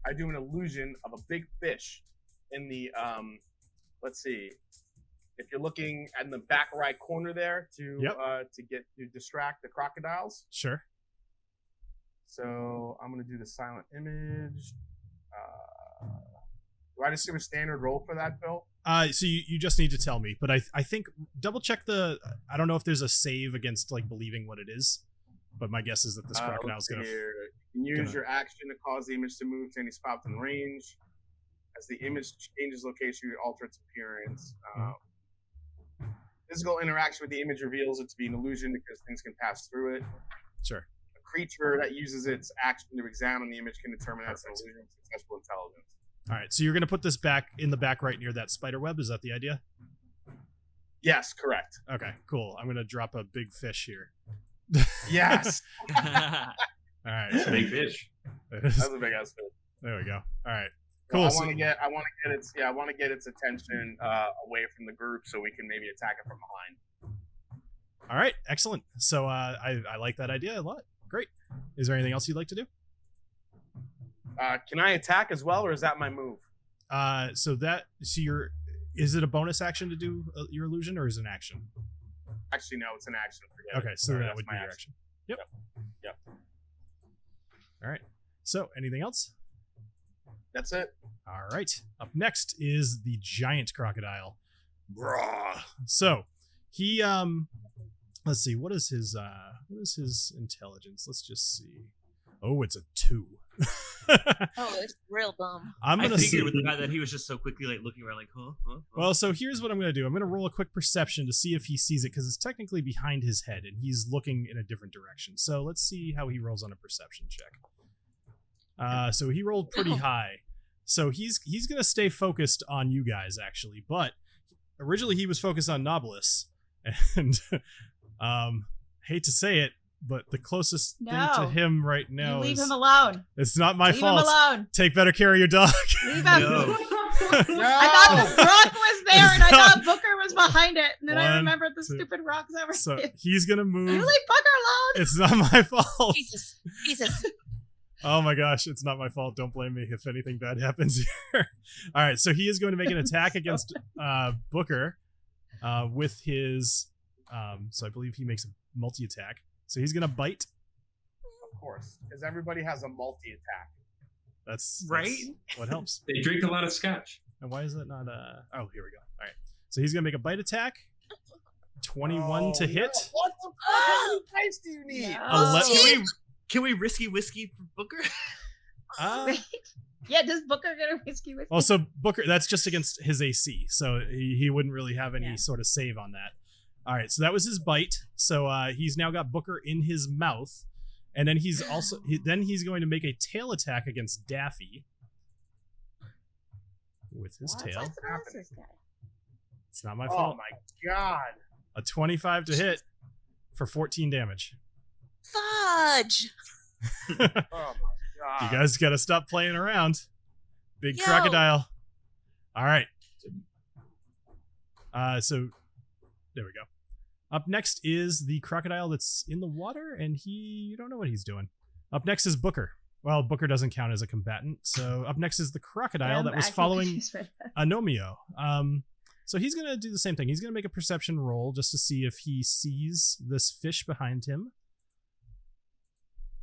I do an illusion of a big fish in the let's see, if you're looking in the back right corner there to distract the crocodiles.
Sure.
So I'm gonna do the silent image. Do I just do a standard roll for that, Bill?
So you just need to tell me, but I think double check I don't know if there's a save against like believing what it is, but my guess is that this crocodile is gonna.
You can use your action to cause the image to move to any spot within range. As the image changes location, you alter its appearance. Physical interaction with the image reveals it to be an illusion because things can pass through it.
Sure.
A creature that uses its action to examine the image can determine that's an illusion of successful intelligence.
All right, so you're gonna put this back in the back right near that spider web. Is that the idea?
Yes, correct.
Okay, cool. I'm gonna drop a big fish here.
Yes.
All right.
Big fish.
That's a big ass fish.
There we go. All right. Cool.
Well, I want to get its attention away from the group so we can maybe attack it from behind.
All right. Excellent. So I like that idea a lot. Great. Is there anything else you'd like to do?
Can I attack as well, or is that my move?
Is it a bonus action to do your illusion, or is it an action?
Actually, no, it's an action. Forget
okay,
it.
so
Sorry,
that would be your action. Yep. All right. So anything else?
That's it.
All right. Up next is the giant crocodile. So he let's see, what is his intelligence? Let's just see. Oh, it's a 2.
Oh, it's real dumb.
I
figured with the guy that he was just so quickly like looking around like, huh?
Well, so here's what I'm going to do. I'm going to roll a quick perception to see if he sees it because it's technically behind his head and he's looking in a different direction. So let's see how he rolls on a perception check. So he rolled pretty high. So he's going to stay focused on you guys actually, but originally he was focused on Knobolas, and hate to say it, but the closest thing to him right now
leave him alone.
It's not my fault.
Leave him alone.
Take better care of your dog.
Leave him.
No.
I thought the rock was there, and I thought Booker was behind it, and then I remembered the stupid rocks over
So
here.
he's gonna move.
You leave Booker alone.
It's not my fault.
Jesus.
Oh my gosh, it's not my fault. Don't blame me if anything bad happens here. All right, so he is going to make an attack against Booker with his. So I believe he makes a multi-attack. So he's going to bite.
Of course, because everybody has a multi-attack.
That's
right.
What helps?
They drink a lot of scotch.
And why is that not? Oh, here we go. All right. So he's going to make a bite attack. 21 to hit.
No. What the fuck? How many dice do you need?
Can we risky whiskey for Booker?
Yeah, does Booker get a whiskey with?
Well, so Booker, that's just against his AC, so he wouldn't really have any sort of save on that. All right, so that was his bite. So he's now got Booker in his mouth, and then he's also he's going to make a tail attack against Daffy with his tail.
This guy?
It's not my fault.
Oh my god!
A 25 to hit for 14 damage.
Fudge.
Oh my god!
You guys got to stop playing around. Big crocodile. All right. So there we go. Up next is the crocodile that's in the water, and you don't know what he's doing. Up next is Booker. Well, Booker doesn't count as a combatant, so up next is the crocodile that was following Agnomeio. So he's going to do the same thing. He's going to make a perception roll just to see if he sees this fish behind him.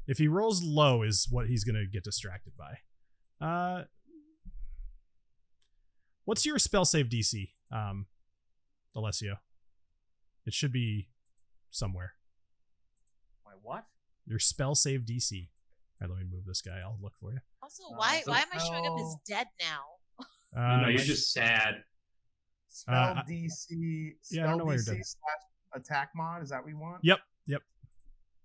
If he rolls low is what he's going to get distracted by. What's your spell save DC, Alessio? It should be somewhere.
My what?
Your spell save DC. All right, let me move this guy. I'll look for you.
Also, why am I showing up as dead now?
No, you're just sad.
Spell DC.
Yeah, I don't know what you're doing.
/ attack mod. Is that what we want?
Yep.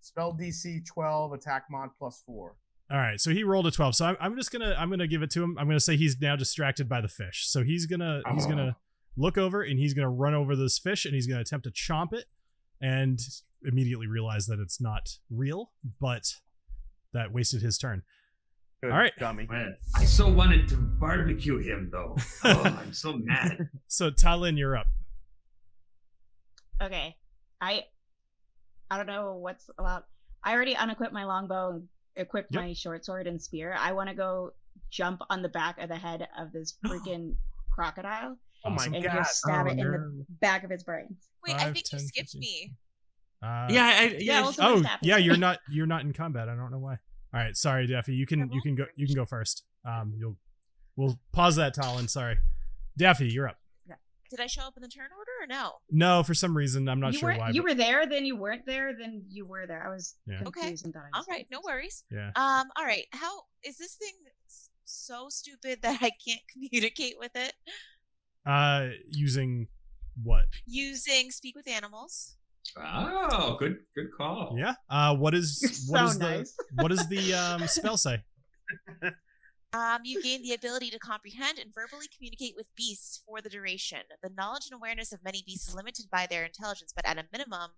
Spell DC 12, attack mod +4.
All right, so he rolled a 12. So I'm gonna give it to him. I'm gonna say he's now distracted by the fish. So he's gonna look over and he's gonna run over this fish and he's gonna attempt to chomp it, and immediately realize that it's not real, but that wasted his turn.
Good,
all right,
dummy.
Man, I so wanted to barbecue him though. Oh, I'm so mad.
So Talin, you're up.
Okay, I don't know what's allowed. I already unequipped my longbow and equipped my short sword and spear. I want to go jump on the back of the head of this freaking crocodile
Oh my
Awesome.
and
god!
just stab
Oh,
it in
no.
the back of its brain.
Wait, I
5,
think
10,
you skipped
15.
me.
Yeah,
also
Oh,
what's happening.
yeah, you're not in combat. I don't know why. All right, sorry, Daffy. You can go first. We'll pause that, Talon. Sorry, Daffy, you're up.
Did I show up in the turn order or no?
No, for some reason I'm not
you
sure
were,
why.
You
but-
were there, then you weren't there, then you were there. I was
Yeah.
confused and thought I
All
was
right, no worries.
Yeah.
All right. How is this thing so stupid that I can't communicate with it?
Using what?
Using speak with animals.
Oh, good call.
Yeah. What is
You're
what
so
is
nice.
what does the spell say?
You gain the ability to comprehend and verbally communicate with beasts for the duration. The knowledge and awareness of many beasts is limited by their intelligence, but at a minimum,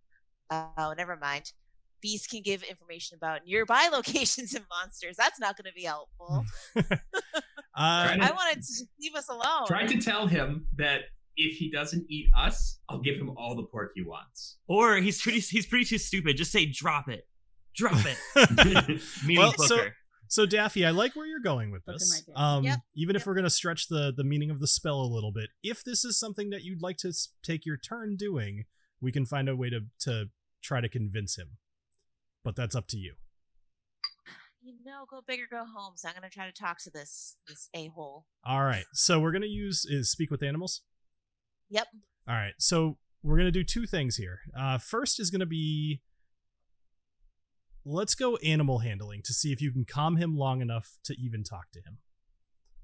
never mind. Beasts can give information about nearby locations and monsters. That's not going to be helpful. I wanted to just leave us alone.
Try to tell him that if he doesn't eat us, I'll give him all the pork he wants.
Or he's pretty too stupid. Just say drop it. Drop it. Meaning
Well,
Booker.
So Daffy, I like where you're going with
Booker
this.
might do.
Yep.
Even if we're gonna stretch the meaning of the spell a little bit, if this is something that you'd like to take your turn doing, we can find a way to try to convince him. But that's up to you.
Go big or go home. So I'm going to try to talk to this a-hole.
All right. So we're gonna use speak with animals.
Yep.
All right. So we're gonna do two things here. First is gonna be, let's go animal handling to see if you can calm him long enough to even talk to him.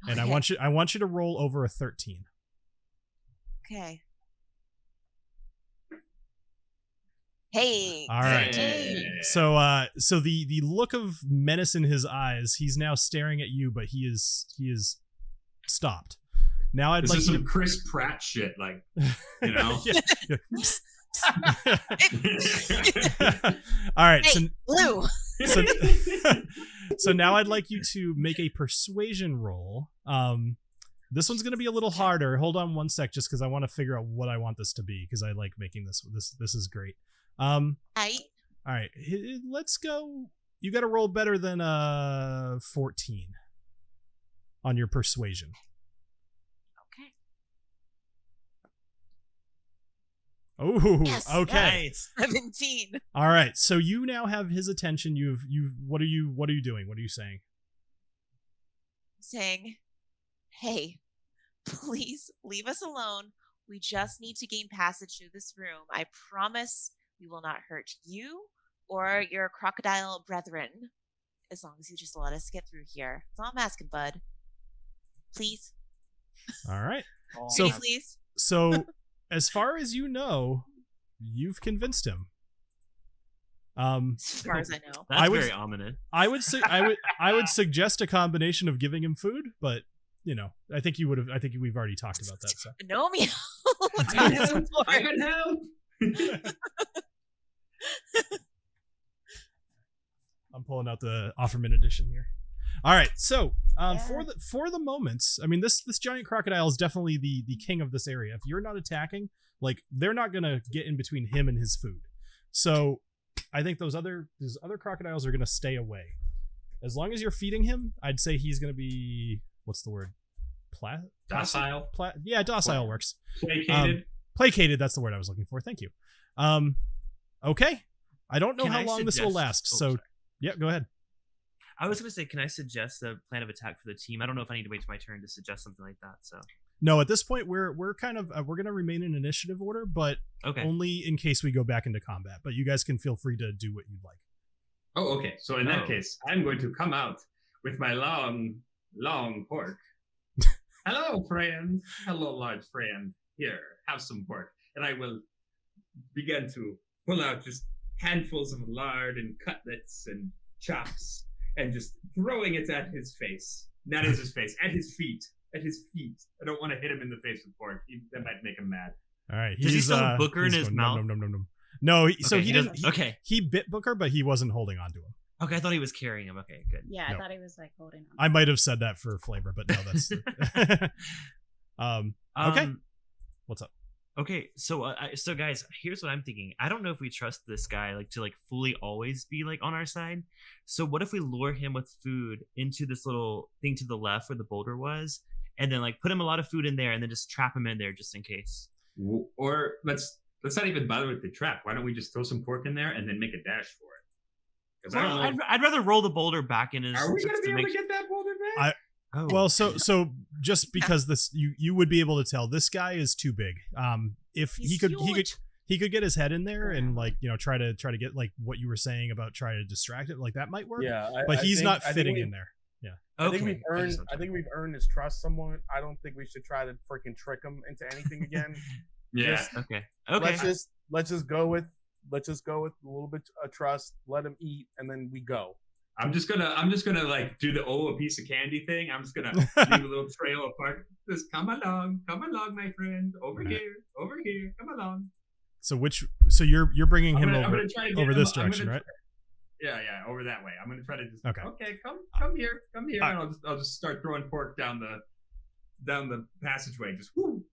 And I want you to roll over a 13.
Okay. Hey.
All right.
Hey.
So the look of menace in his eyes, he's now staring at you, but he is stopped. Now I'd
This
like
is
you
some
to
Chris Pratt shit, like, you know.
Yeah. All right.
Hey, Blue.
So now I'd like you to make a persuasion roll. This one's going to be a little harder. Hold on one sec, just because I want to figure out what I want this to be, because I like making this. This is great. All right. Let's go. You got to roll better than 14 on your persuasion. Oh,
Yes,
okay.
Nice.
17.
All right. So you now have his attention. What are you doing? What are you saying?
Saying, hey, please leave us alone. We just need to gain passage through this room. I promise we will not hurt you or your crocodile brethren, as long as you just let us get through here. That's all I'm asking, bud. Please.
All right.
Pretty
So
please.
So as far as you know, you've convinced him.
As far as I know.
That's
I would-
very ominous.
I would suggest a combination of giving him food, but I think we've already talked about that. So
No, me. Time is
I
important.
can help.
I'm pulling out the Offerman edition here. All right, so
Yeah.
for the moment, I mean this giant crocodile is definitely the king of this area. If you're not attacking, like, they're not gonna get in between him and his food. So I think those other crocodiles are gonna stay away. As long as you're feeding him, I'd say he's gonna be, what's the word?
Docile.
Yeah, docile works.
Placated.
Placated, that's the word I was looking for. Thank you. Okay. I don't know
Can
how
I
long this will
suggest-
last.
oh,
So
sorry.
yeah, go ahead.
I was going to say, can I suggest a plan of attack for the team? I don't know if I need to wait till my turn to suggest something like that. So
No, at this point we're kind of we're going to remain in initiative order, but
okay.
only in case we go back into combat. But you guys can feel free to do what you'd like.
Oh, okay. So in that
Oh.
case, I'm going to come out with my long pork. Hello, friend. Hello, large friend. Here, have some pork. And I will begin to pull out just handfuls of lard and cutlets and chops and just throwing it at his face. Not at his face, at his feet. At his feet. I don't want to hit him in the face with pork. That might make him mad.
All right.
Does he still have Booker in
he's
his
going,
mouth?
No. No, so
Okay,
he
doesn't-
didn't.
okay.
He bit Booker, but he wasn't holding on to him.
Okay, I thought he was carrying him. Okay, good.
Yeah,
No.
I thought he was like holding on.
I might have said that for flavor, but no, that's okay. What's up?
Okay, so so guys, here's what I'm thinking. I don't know if we trust this guy to fully always be on our side. So what if we lure him with food into this little thing to the left where the boulder was, and then like put him a lot of food in there, and then just trap him in there just in case.
Or let's not even bother with the trap. Why don't we just throw some pork in there and then make a dash for it? Because
Well, I'd rather roll the boulder back in his.
Are we going to
just
be able
make
to get that boulder back?
Oh.
Well, so just because this, you would be able to tell this guy is too big. If
He's
he could get his head in there and like, you know, try to get like what you were saying about try to distract it, like that might work.
Yeah,
but he's
think-
not
I think
fitting
we-
in there.
I think
Okay.
we've earned his trust somewhat. I don't think we should try to freaking trick him into anything again.
Yeah.
Just-
Okay.
Let's just go with a little bit of trust. Let him eat, and then we go.
I'm just gonna like do the a piece of candy thing. I'm just gonna leave a little trail apart. Just come along, my friend. Over here, come along.
So you're bringing him
I'm
over
gonna try to get
over
him-
this
I'm
direction,
gonna-
right?
Yeah, over that way. I'm gonna try to just
Okay.
come here, and
Alright.
I'll just start throwing pork down the passageway. Just whoo.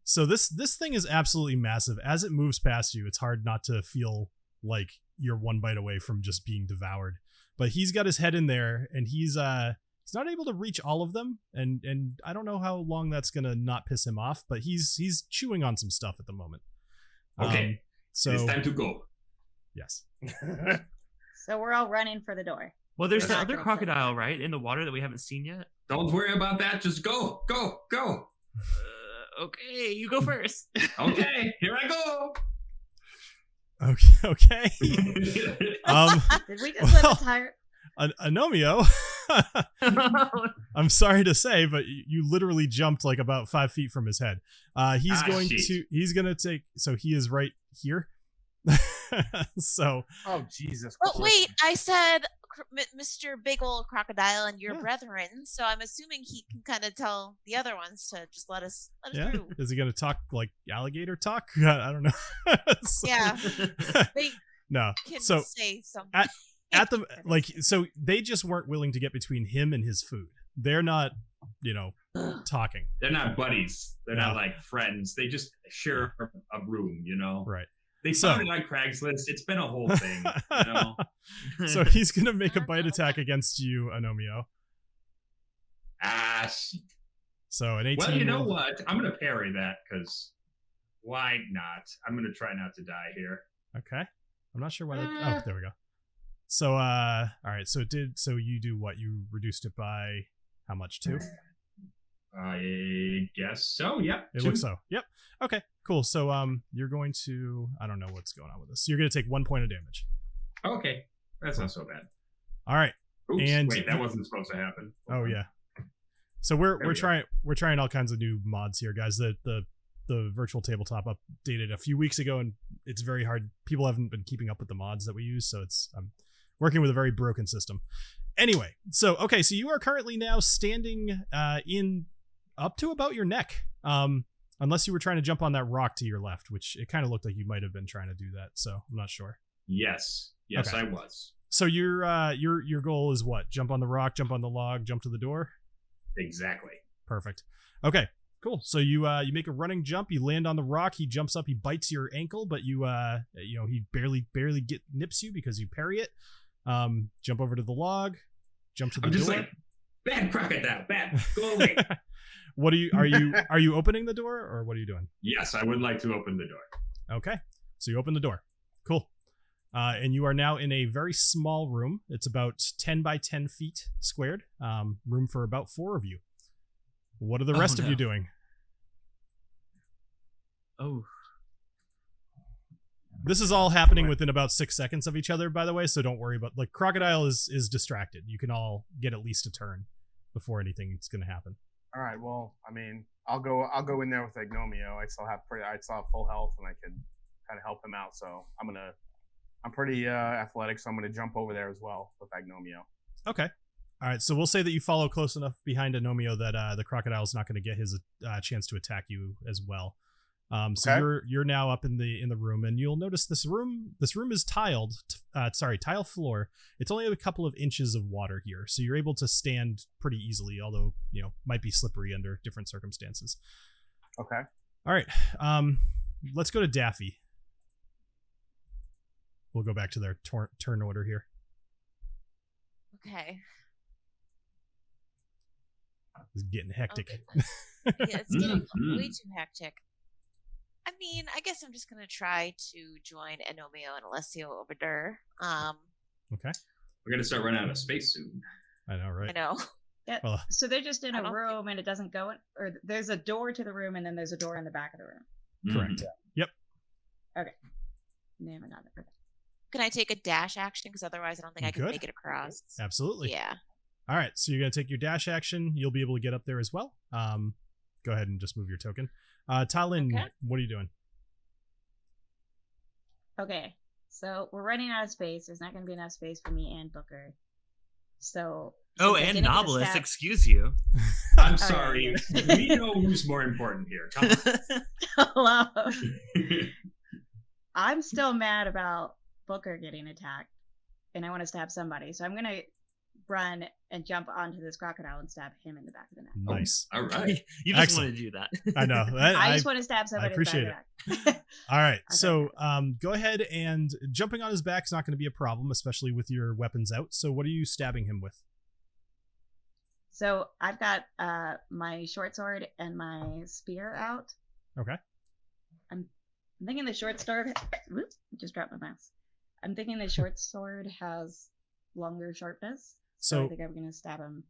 So this thing is absolutely massive. As it moves past you, it's hard not to feel like you're one bite away from just being devoured. But he's got his head in there, and he's not able to reach all of them, and I don't know how long that's gonna not piss him off. But he's chewing on some stuff at the moment.
Okay.
So
It's time to go.
yes.
So we're all running for the door.
Well, there's
We're
the
not
other
gonna
crocodile, right, in the water that we haven't seen yet.
Don't worry about that. Just go.
Okay, you go first.
Okay, here I go.
Okay.
Did we just
Well,
let a tire?
Agnomeio, I'm sorry to say, but you literally jumped like about 5 feet from his head. He's gonna take. So he is right here. So.
Oh Jesus!
Well,
Christ.
wait. I said Mr. Big Ol' Crocodile and your
Yeah.
brethren, so I'm assuming he can kind of tell the other ones to just let us
Yeah.
through.
Is he gonna talk like alligator talk? I don't know. So-
Yeah. They
No.
can
So
say something.
at the like, so they just weren't willing to get between him and his food. They're not, talking.
They're not buddies. They're
No.
not like friends. They just share a room,
Right.
They
So-
found it on Craigslist. It's been a whole thing,
So he's gonna make a bite attack against you, Agnomeio.
Shit.
So an 18.
Well, you know
will-
what? I'm gonna parry that because why not? I'm gonna try not to die here.
Okay. I'm not sure why that. Oh, there we go. So all right. So you do what? You reduced it by how much? 2?
I guess so. Yep.
It looks so. Yep. Okay. Cool. So you're going to. I don't know what's going on with this. So you're going to take 1 point of damage.
Okay, that's not so bad.
All right.
Oops,
And-
wait, that wasn't supposed to happen.
Oh yeah. So we're
we go.
trying all kinds of new mods here, guys. The virtual tabletop updated a few weeks ago, and it's very hard. People haven't been keeping up with the mods that we use, so I'm working with a very broken system. Anyway, so you are currently now standing in up to about your neck. Unless you were trying to jump on that rock to your left, which it kind of looked like you might have been trying to do that. So I'm not sure.
Yes,
Okay.
I was.
So your goal is what? Jump on the rock, jump on the log, jump to the door.
Exactly.
Perfect. Okay, cool. So you make a running jump. You land on the rock. He jumps up. He bites your ankle, but he barely nips you because you parry it. Jump over to the log. Jump to the
I'm just
door.
like, bad crocodile, bad. Go away.
What are you opening the door or what are you doing?
Yes, I would like to open the door.
Okay, so you open the door. Cool. And you are now in a very small room. It's about 10 by 10 feet squared. Room for about 4 of you. What are the rest of you doing?
Oh.
This is all happening within about 6 seconds of each other, by the way, so don't worry about Crocodile is distracted. You can all get at least a turn before anything's gonna happen.
All right. Well, I mean, I'll go in there with Agnomeio. I still have full health, and I can kind of help him out. So I'm pretty athletic, so I'm gonna jump over there as well with Agnomeio.
Okay. All right, so we'll say that you follow close enough behind Agnomeio that the crocodile's not going to get his chance to attack you as well. So
Okay.
you're now up in the room, and you'll notice this room is tiled. Tile floor. It's only a couple of inches of water here, so you're able to stand pretty easily. Although might be slippery under different circumstances.
Okay.
All right, let's go to Daffy. We'll go back to their turn order here.
Okay.
It's getting hectic.
Okay. Yeah, it's getting way too hectic. I mean, I guess I'm just gonna try to join Agnomeio and Alessio over there.
Okay.
We're gonna start running out of space soon.
I know, right?
I know.
Yeah.
Well,
So they're just in
I
a
don't
room and it doesn't go in, or there's a door to the room and then there's a door in the back of the room.
correct. Yep.
Name another. Okay.
Can I take a dash action? Because otherwise, I don't think
You
I can
could.
make it across.
Absolutely.
Yeah.
All right. So you're gonna take your dash action. You'll be able to get up there as well. Go ahead and just move your token. Talon,
Okay.
what are you doing?
Okay. So we're running out of space. There's not going to be enough space for me and Booker. So.
Oh,
since I
and
didn't get a
Knobolas,
stab-
excuse you.
I'm
yeah,
sorry. We know who's more important here. Come
Hello.
on.
I'm still mad about Booker getting attacked, and I want to stab somebody. So I'm going to run and jump onto this crocodile and stab him in the back of the neck.
Nice.
All right.
You just
Excellent.
want to do that.
I know.
I just want to stab somebody
appreciate
in the back of the neck.
All right.
Okay.
So go ahead and jumping on his back is not going to be a problem, especially with your weapons out. So what are you stabbing him with?
So I've got my short sword and my spear out.
Okay.
I'm thinking the short sword. Whoops, just dropped my mouse. I'm thinking the short sword has longer sharpness. So I
So
think I'm gonna stab him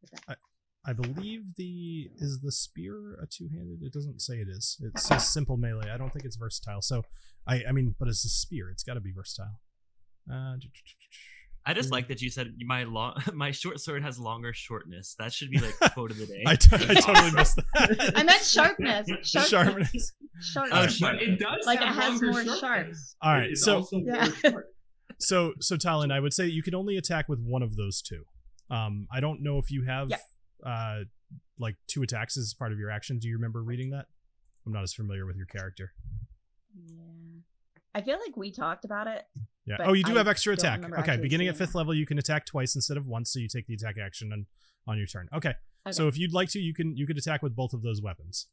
with that.
I believe is the spear a two-handed? It doesn't say it is. It says simple melee. I don't think it's versatile. So I mean, but it's a spear. It's got to be versatile.
I just like that you said my short sword has longer shortness. That should be like quote of the day.
I totally missed that.
I meant sharpness.
Sharpness.
Sharpness.
But it does
Like it
have
has
longer
more
sharpness.
sharps.
All right.
It's
So
also
Yeah.
more sharp.
So Talon, I would say you can only attack with one of those two. I don't know if you have like 2 attacks as part of your action. Do you remember reading that? I'm not as familiar with your character.
Yeah. I feel like we talked about it.
Yeah.
But
Oh, you do
I
have extra
don't
attack.
remember
Okay.
actually
Beginning at
seeing
5th level, you can attack twice instead of once, so you take the attack action on your turn. Okay.
Okay.
So if you'd like to, you could attack with both of those weapons.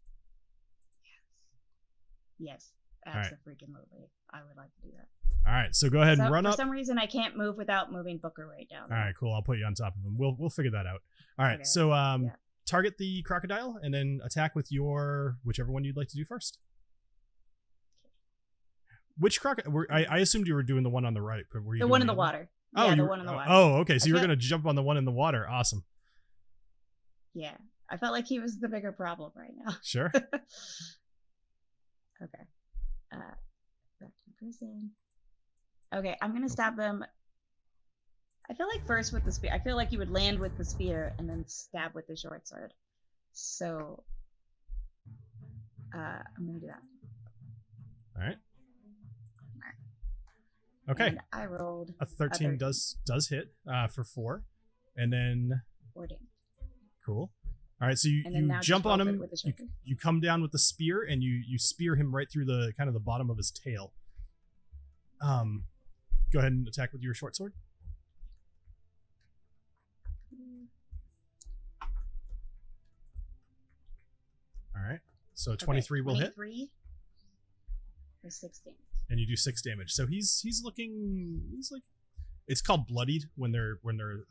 Yes.
All right.
Absolutely. I would like to do that.
All right. So go ahead and run
for
up.
some reason, I can't move without moving Booker right down.
All right, cool. I'll put you on top of him. We'll figure that out. All right.
Okay.
So
Yeah.
target the crocodile and then attack with your whichever one you'd like to do first. Which crocodile? I assumed you were doing the one on the right, but were you
The
doing
one in the
other
water.
Oh,
Yeah,
you
the
were-
one in the water.
Oh, okay. So
I
you were
feel-
gonna jump on the one in the water. Awesome.
Yeah. I felt like he was the bigger problem right now.
Sure.
Okay. Back to the person. Okay, I'm gonna stab them. I feel like first with the spear. I feel like you would land with the spear and then stab with the short sword. So I'm gonna do that.
All right. Okay.
And I rolled
A 13 does hit for 4, and then
14.
cool. All right, so you
And then now just
jump on
roll it
him.
with the
You,
shotgun.
you come down with the spear, and you spear him right through the kind of the bottom of his tail. Go ahead and attack with your short sword. All right, so 23 will hit,
23 for 16.
and you do 6 damage. So he's like, it's called bloodied when they're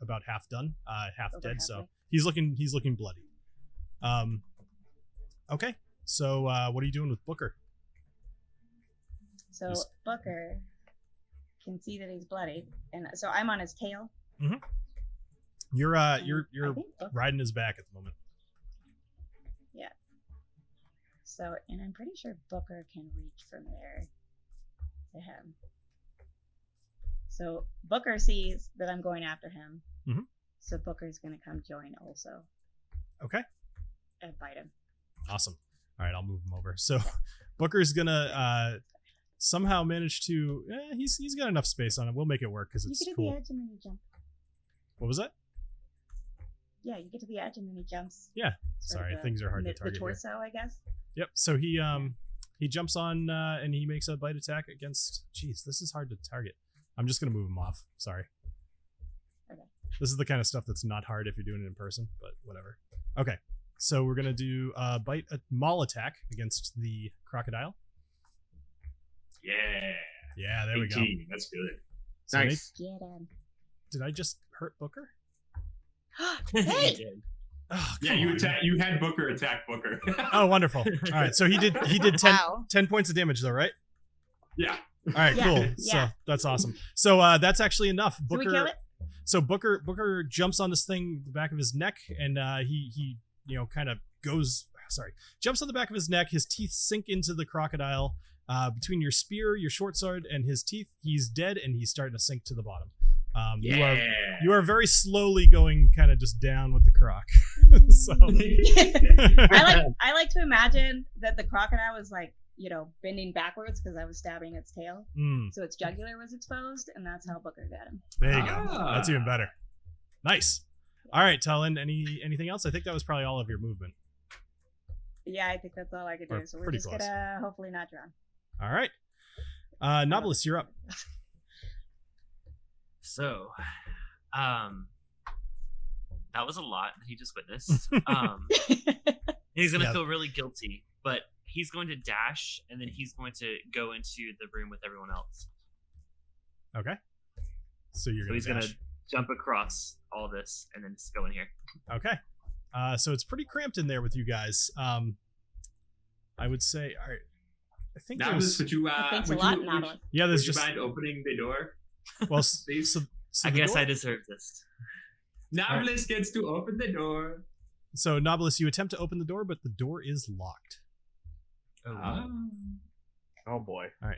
about half done, half
Over
dead. So
halfway.
he's looking bloody. Okay, so what are you doing with Booker?
So
Just-
Booker can see that he's bloody, and so I'm on his tail.
You're
and
you're
I think Booker-
riding his back at the moment.
So, and I'm pretty sure Booker can reach from there to him. So Booker sees that I'm going after him.
Mhm.
So Booker's gonna come join also
Okay,
and bite him.
awesome. All right, I'll move him over. So Booker's gonna somehow manage to. He's got enough space on him. We'll make it work because
You
it's
get to
cool.
the edge and then you jump.
What was that?
Yeah, you get to the edge and then he jumps.
Yeah.
Sort
Sorry,
of the-
things are hard to
the
target here.
torso, I guess.
Yep. So he jumps on and he makes a bite attack against. Jeez, this is hard to target. I'm just gonna move him off. Sorry.
Okay.
This is the kind of stuff that's not hard if you're doing it in person, but whatever. Okay. So we're gonna do a maul attack against the crocodile.
Yeah.
Yeah, there we go.
18. That's good.
So
Nice.
Get him.
Did I just hurt Booker?
Hey!
You did.
Oh,
Yeah, you had Booker attack Booker.
Oh, wonderful. All right, so he did 10 points of damage though, right?
Yeah.
All right,
Yeah.
cool.
Yeah.
So that's awesome. So that's actually enough.
Do we kill it?
So Booker jumps on this thing, the back of his neck, and he kind of jumps on the back of his neck. His teeth sink into the crocodile. Between your spear, your short sword, and his teeth, he's dead, and he's starting to sink to the bottom. You are very slowly going kind of just down with the croc. So
I like to imagine that the crocodile was like, bending backwards because I was stabbing its tail. So its jugular was exposed, and that's how Booker got him.
There you go. That's even better. Nice. All right, Talon, anything else? I think that was probably all of your movement.
Yeah, I think that's all I could do. So we're
pretty
just
close.
gonna hopefully not drown.
All right. Knobolas, you're up.
So, that was a lot that he just witnessed. He's gonna feel really guilty, but he's going to dash, and then he's going to go into the room with everyone else.
Okay. So he's
gonna jump across all this and then just go in here.
Okay. So it's pretty cramped in there with you guys. I would say, all right. I think
Knobolas,
Thanks a lot, Knobolas.
Yeah, there's
would you mind opening the door?
Well, so
I
the
guess
door-
I deserve this.
Knobolas gets to open the door.
So Knobolas, you attempt to open the door, but the door is locked.
Oh boy.
All right.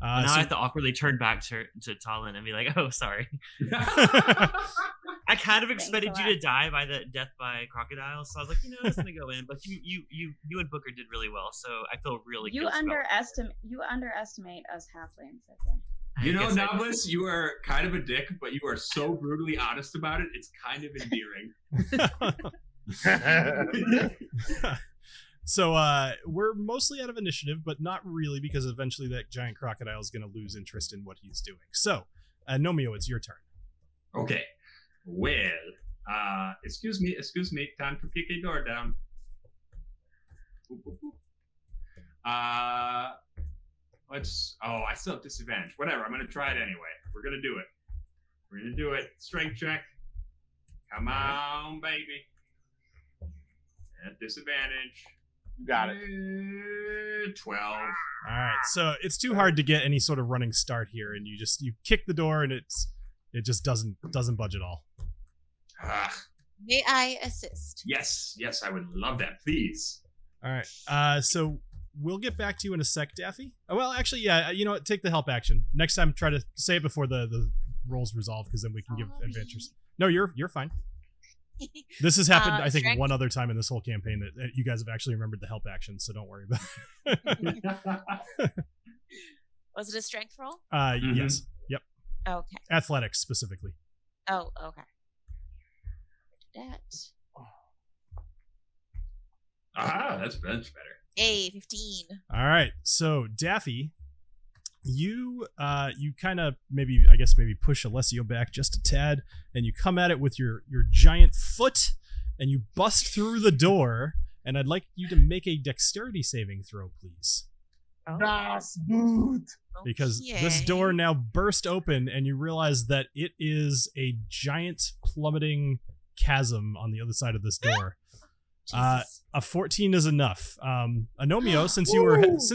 Now I have to awkwardly turn back to Talon and be like, "Oh, sorry." I kind of expected
Thanks a
you to
lot.
die by the death by crocodiles, so I was like, I'm just gonna go in. But you and Booker did really well, so I feel really
You
guilty about
underestimate us halflings, I think.
it.
You know,
I guess I did.
Knobolas, you are kind of a dick, but you are so brutally honest about it. It's kind of endearing.
So we're mostly out of initiative, but not really, because eventually that giant crocodile is going to lose interest in what he's doing. So, Agnomeio, it's your turn.
Okay. Well, excuse me. Time to kick a door down. Boop, boop, boop. I still have disadvantage. Whatever, I'm gonna try it anyway. We're gonna do it. Strength check. Come on, baby. At disadvantage.
You got it.
12.
All right, so it's too hard to get any sort of running start here, and you kick the door, and it just doesn't budge at all.
May I assist?
Yes, I would love that, please.
All right, so we'll get back to you in a sec, Daffy. Oh, well, actually, yeah, you know what? Take the help action. Next time, try to say it before the roll's resolved, because then we can give adventures. No, you're fine. This has happened, I think,
strength?
one other time in this whole campaign that you guys have actually remembered the help action, so don't worry about it.
Was it a strength roll?
Yes. Yep.
Okay.
Athletics, specifically.
Oh, okay. That.
That's better.
Hey, 15.
All right. So, Daffy, you kind of maybe push Alessio back just a tad, and you come at it with your giant foot, and you bust through the door, and I'd like you to make a dexterity saving throw, please.
Das Boot.
Because this door now burst open, and you realize that it is a giant plummeting chasm on the other side of this door. A 14 is enough. Agnomeio, since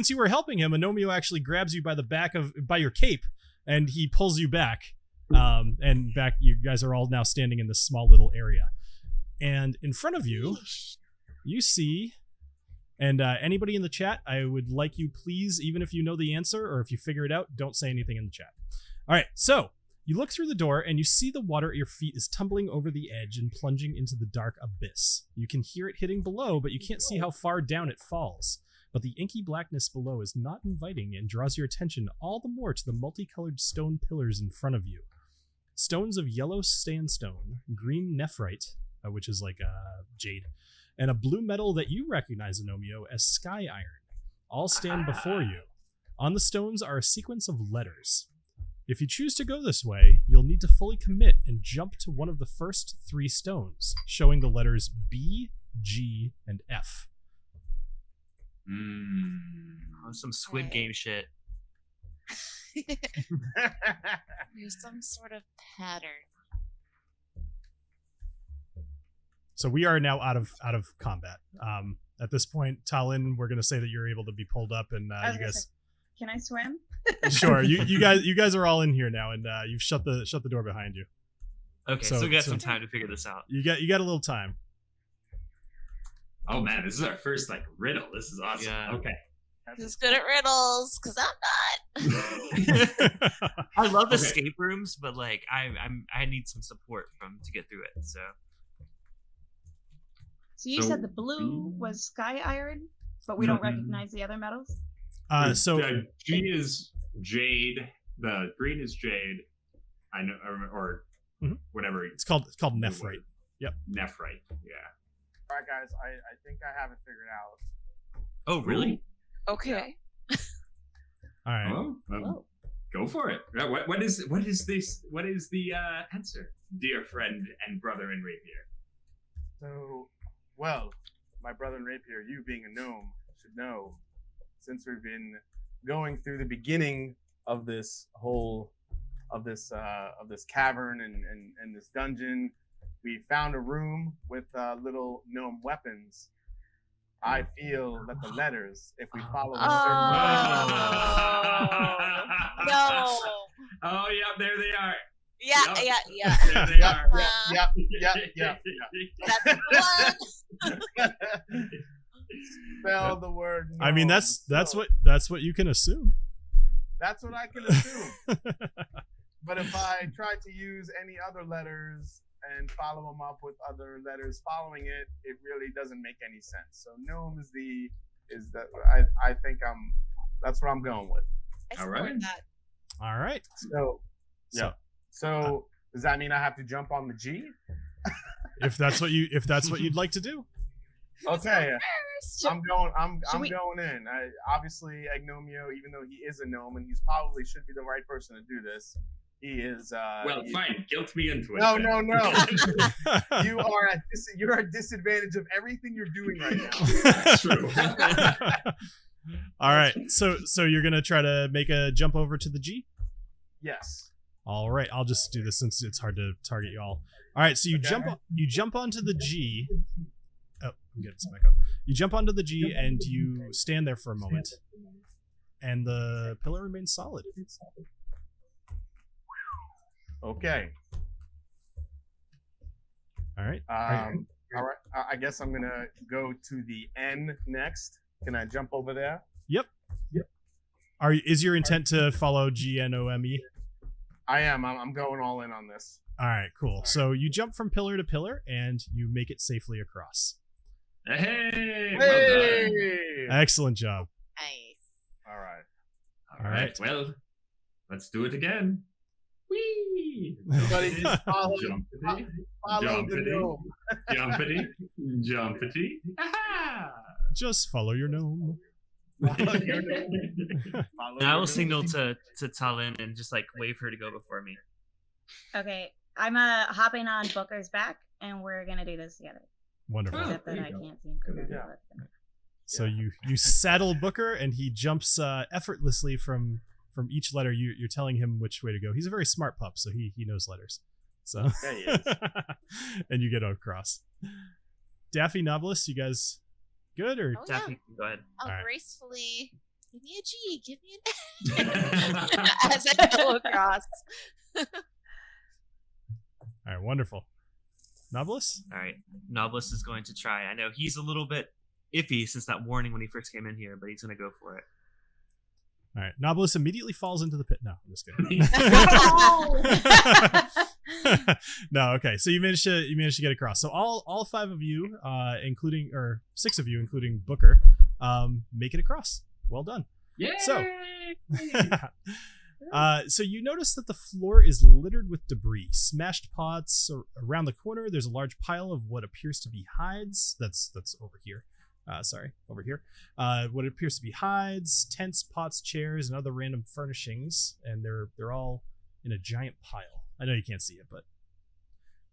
you were helping him, Agnomeio actually grabs you by your cape, and he pulls you back. And back, you guys are all now standing in this small little area. And in front of you, you see, and anybody in the chat, I would like you, please, even if you know the answer or if you figure it out, don't say anything in the chat. All right, so you look through the door and you see the water at your feet is tumbling over the edge and plunging into the dark abyss. You can hear it hitting below, but you can't see how far down it falls. But the inky blackness below is not inviting and draws your attention all the more to the multicolored stone pillars in front of you. Stones of yellow sandstone, green nephrite, which is like jade, and a blue metal that you recognize, Agnomeio, as sky iron, all stand before you. On the stones are a sequence of letters. If you choose to go this way, you'll need to fully commit and jump to one of the first 3 stones, showing the letters B, G, and F.
Some Squid Game shit.
There's some sort of pattern.
So we are now out of combat. At this point, Talon, we're gonna say that you're able to be pulled up, and you guys.
Can I swim?
Sure. You guys are all in here now, and you've shut the door behind you.
Okay, so we got some time to figure this out.
You got a little time.
Oh man, this is our first riddle. This is awesome. Yeah. Okay.
Who's good at riddles? Because I'm not.
I love escape rooms, but I need some support to get through it. So
you said the blue was sky iron, but we don't recognize the other metals.
The G is jade. The green is jade. I know, or whatever.
It's called nephrite. Yep.
Nephrite. Yeah.
All right, guys. I think I have it figured out.
Oh, really?
Okay.
All right.
Well, go for it. What is this? What is the answer, dear friend and brother in rapier?
So, well, my brother in rapier, you being a gnome, should know. Since we've been going through the beginning of this cavern and this dungeon, we found a room with little gnome weapons. I feel that the letters, if we follow a certain
no.
Oh yeah, there they are.
Yeah.
There they are.
Yeah.
That's the one.
Spell the word gnome.
I mean, that's what you can assume.
That's what I can assume. But if I try to use any other letters and follow them up with other letters following it, it really doesn't make any sense. So gnome I think that's what I'm going with.
I support that.
All right.
So does that mean I have to jump on the G?
If that's what you'd like to do.
Okay. I'm going in. Obviously Agnomeio, even though he is a gnome and he's probably should be the right person to do this, he is.
Fine. Guilt me into it.
No. You're at disadvantage of everything you're doing right now.
That's true.
All right. So you're gonna try to make a jump over to the G?
Yes.
All right. I'll just do this since it's hard to target you all. All right. So you jump onto the G. Oh, I'm getting some echo. You jump onto the G and you stand there for a moment, and the pillar remains solid.
Okay.
All right.
All right. I guess I'm gonna go to the N next. Can I jump over there?
Yep. Is your intent to follow GNOME?
I am. I'm going all in on this.
All right. Cool. So you jump from pillar to pillar and you make it safely across.
Hey!
Well done.
Excellent job.
Nice.
All right. Well, let's do it again. Whee!
Everybody just follow the gnome.
Jumpity. Aha!
Just follow your gnome.
I will signal to Talon and just wave her to go before me.
Okay, I'm hopping on Booker's back, and we're gonna do this together.
Wonderful.
Except that I can't see him.
So you saddle Booker, and he jumps effortlessly from each letter. You're telling him which way to go. He's a very smart pup, so he knows letters. So
yeah, he is.
And you get across. Daffy, Knobolas, you guys good or
Daffy? Go ahead.
I'll gracefully give me a G, give me an as I go across.
All right, wonderful. Knobolas?
All right, Knobolas is going to try. I know he's a little bit iffy since that warning when he first came in here, but he's going to go for it.
All right, Knobolas immediately falls into the pit. No, I'm just kidding. No, okay. So you managed to get across. So all 5 of you, including 6 of you, including Booker, make it across. Well done.
Yeah.
So you notice that the floor is littered with debris, smashed pots. Around the corner, there's a large pile of what appears to be hides. That's over here. Over here. What appears to be hides, tents, pots, chairs, and other random furnishings, and they're all in a giant pile. I know you can't see it, but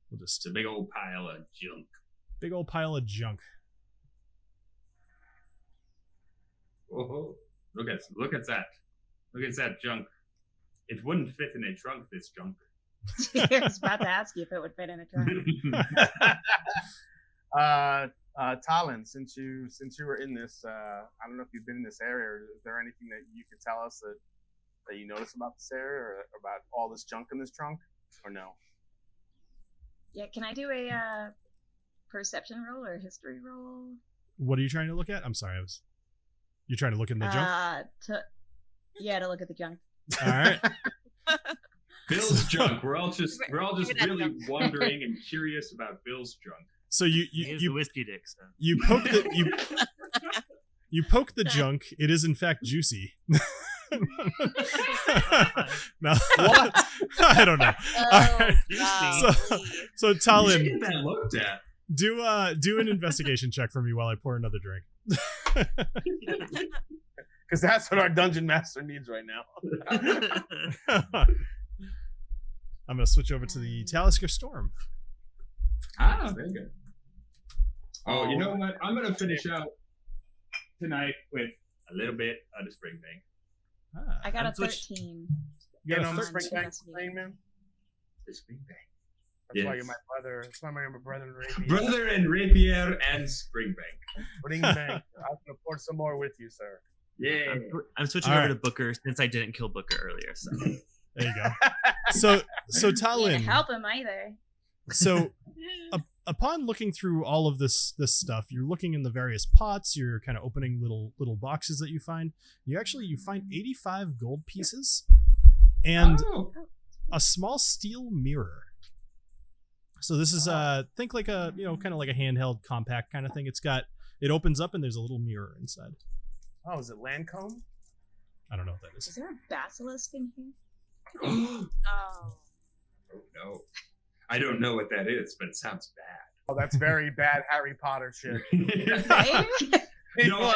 we'll just.
It's a big old pile of junk.
Big old pile of junk.
Oh, look at that! Look at that junk. It wouldn't fit in a trunk. This junk.
I was about to ask you if it would fit in a trunk.
Talon, since you were in this, I don't know if you've been in this area. Or is there anything that you could tell us that you notice about this area, or about all this junk in this trunk, or no?
Yeah, can I do a perception roll or a history roll?
What are you trying to look at? I'm sorry, you're trying to look in the junk?
To look at the junk.
All right.
Bill's junk. We're all just really wondering and curious about Bill's junk.
So
He is the whiskey dick. So.
you poke the you poke the junk. It is in fact juicy. No, what? I don't know. All right. So Talon,
You should get that looked at.
do an investigation check for me while I pour another drink.
Because that's what our dungeon master needs right now.
I'm gonna switch over to the Talisker Storm.
Ah, very good. Oh, you know what? I'm gonna finish out tonight with a little bit of the spring bank.
I got a 13.
You know,
a
the
13.
spring bank thing, man.
The spring bank.
That's why you're my brother. That's why I'm my brother and rapier.
Brother and rapier and spring bank.
Spring bank. I'm gonna pour some more with you, sir.
Yeah.
I'm switching over to Booker since I didn't kill Booker earlier. So
There you go. So Talon.
Can't help him either.
So upon looking through all of this stuff, you're looking in the various pots, you're kind of opening little boxes that you find. You find 85 gold pieces and a small steel mirror. So this is think like a, kind of like a handheld compact kind of thing. It opens up and there's a little mirror inside.
Oh, is it Lancome?
I don't know what that is.
Is there a basilisk in here?
Oh.
Oh no. I don't know what that is, but it sounds bad.
Oh, that's very bad Harry Potter shit.
Right?
No.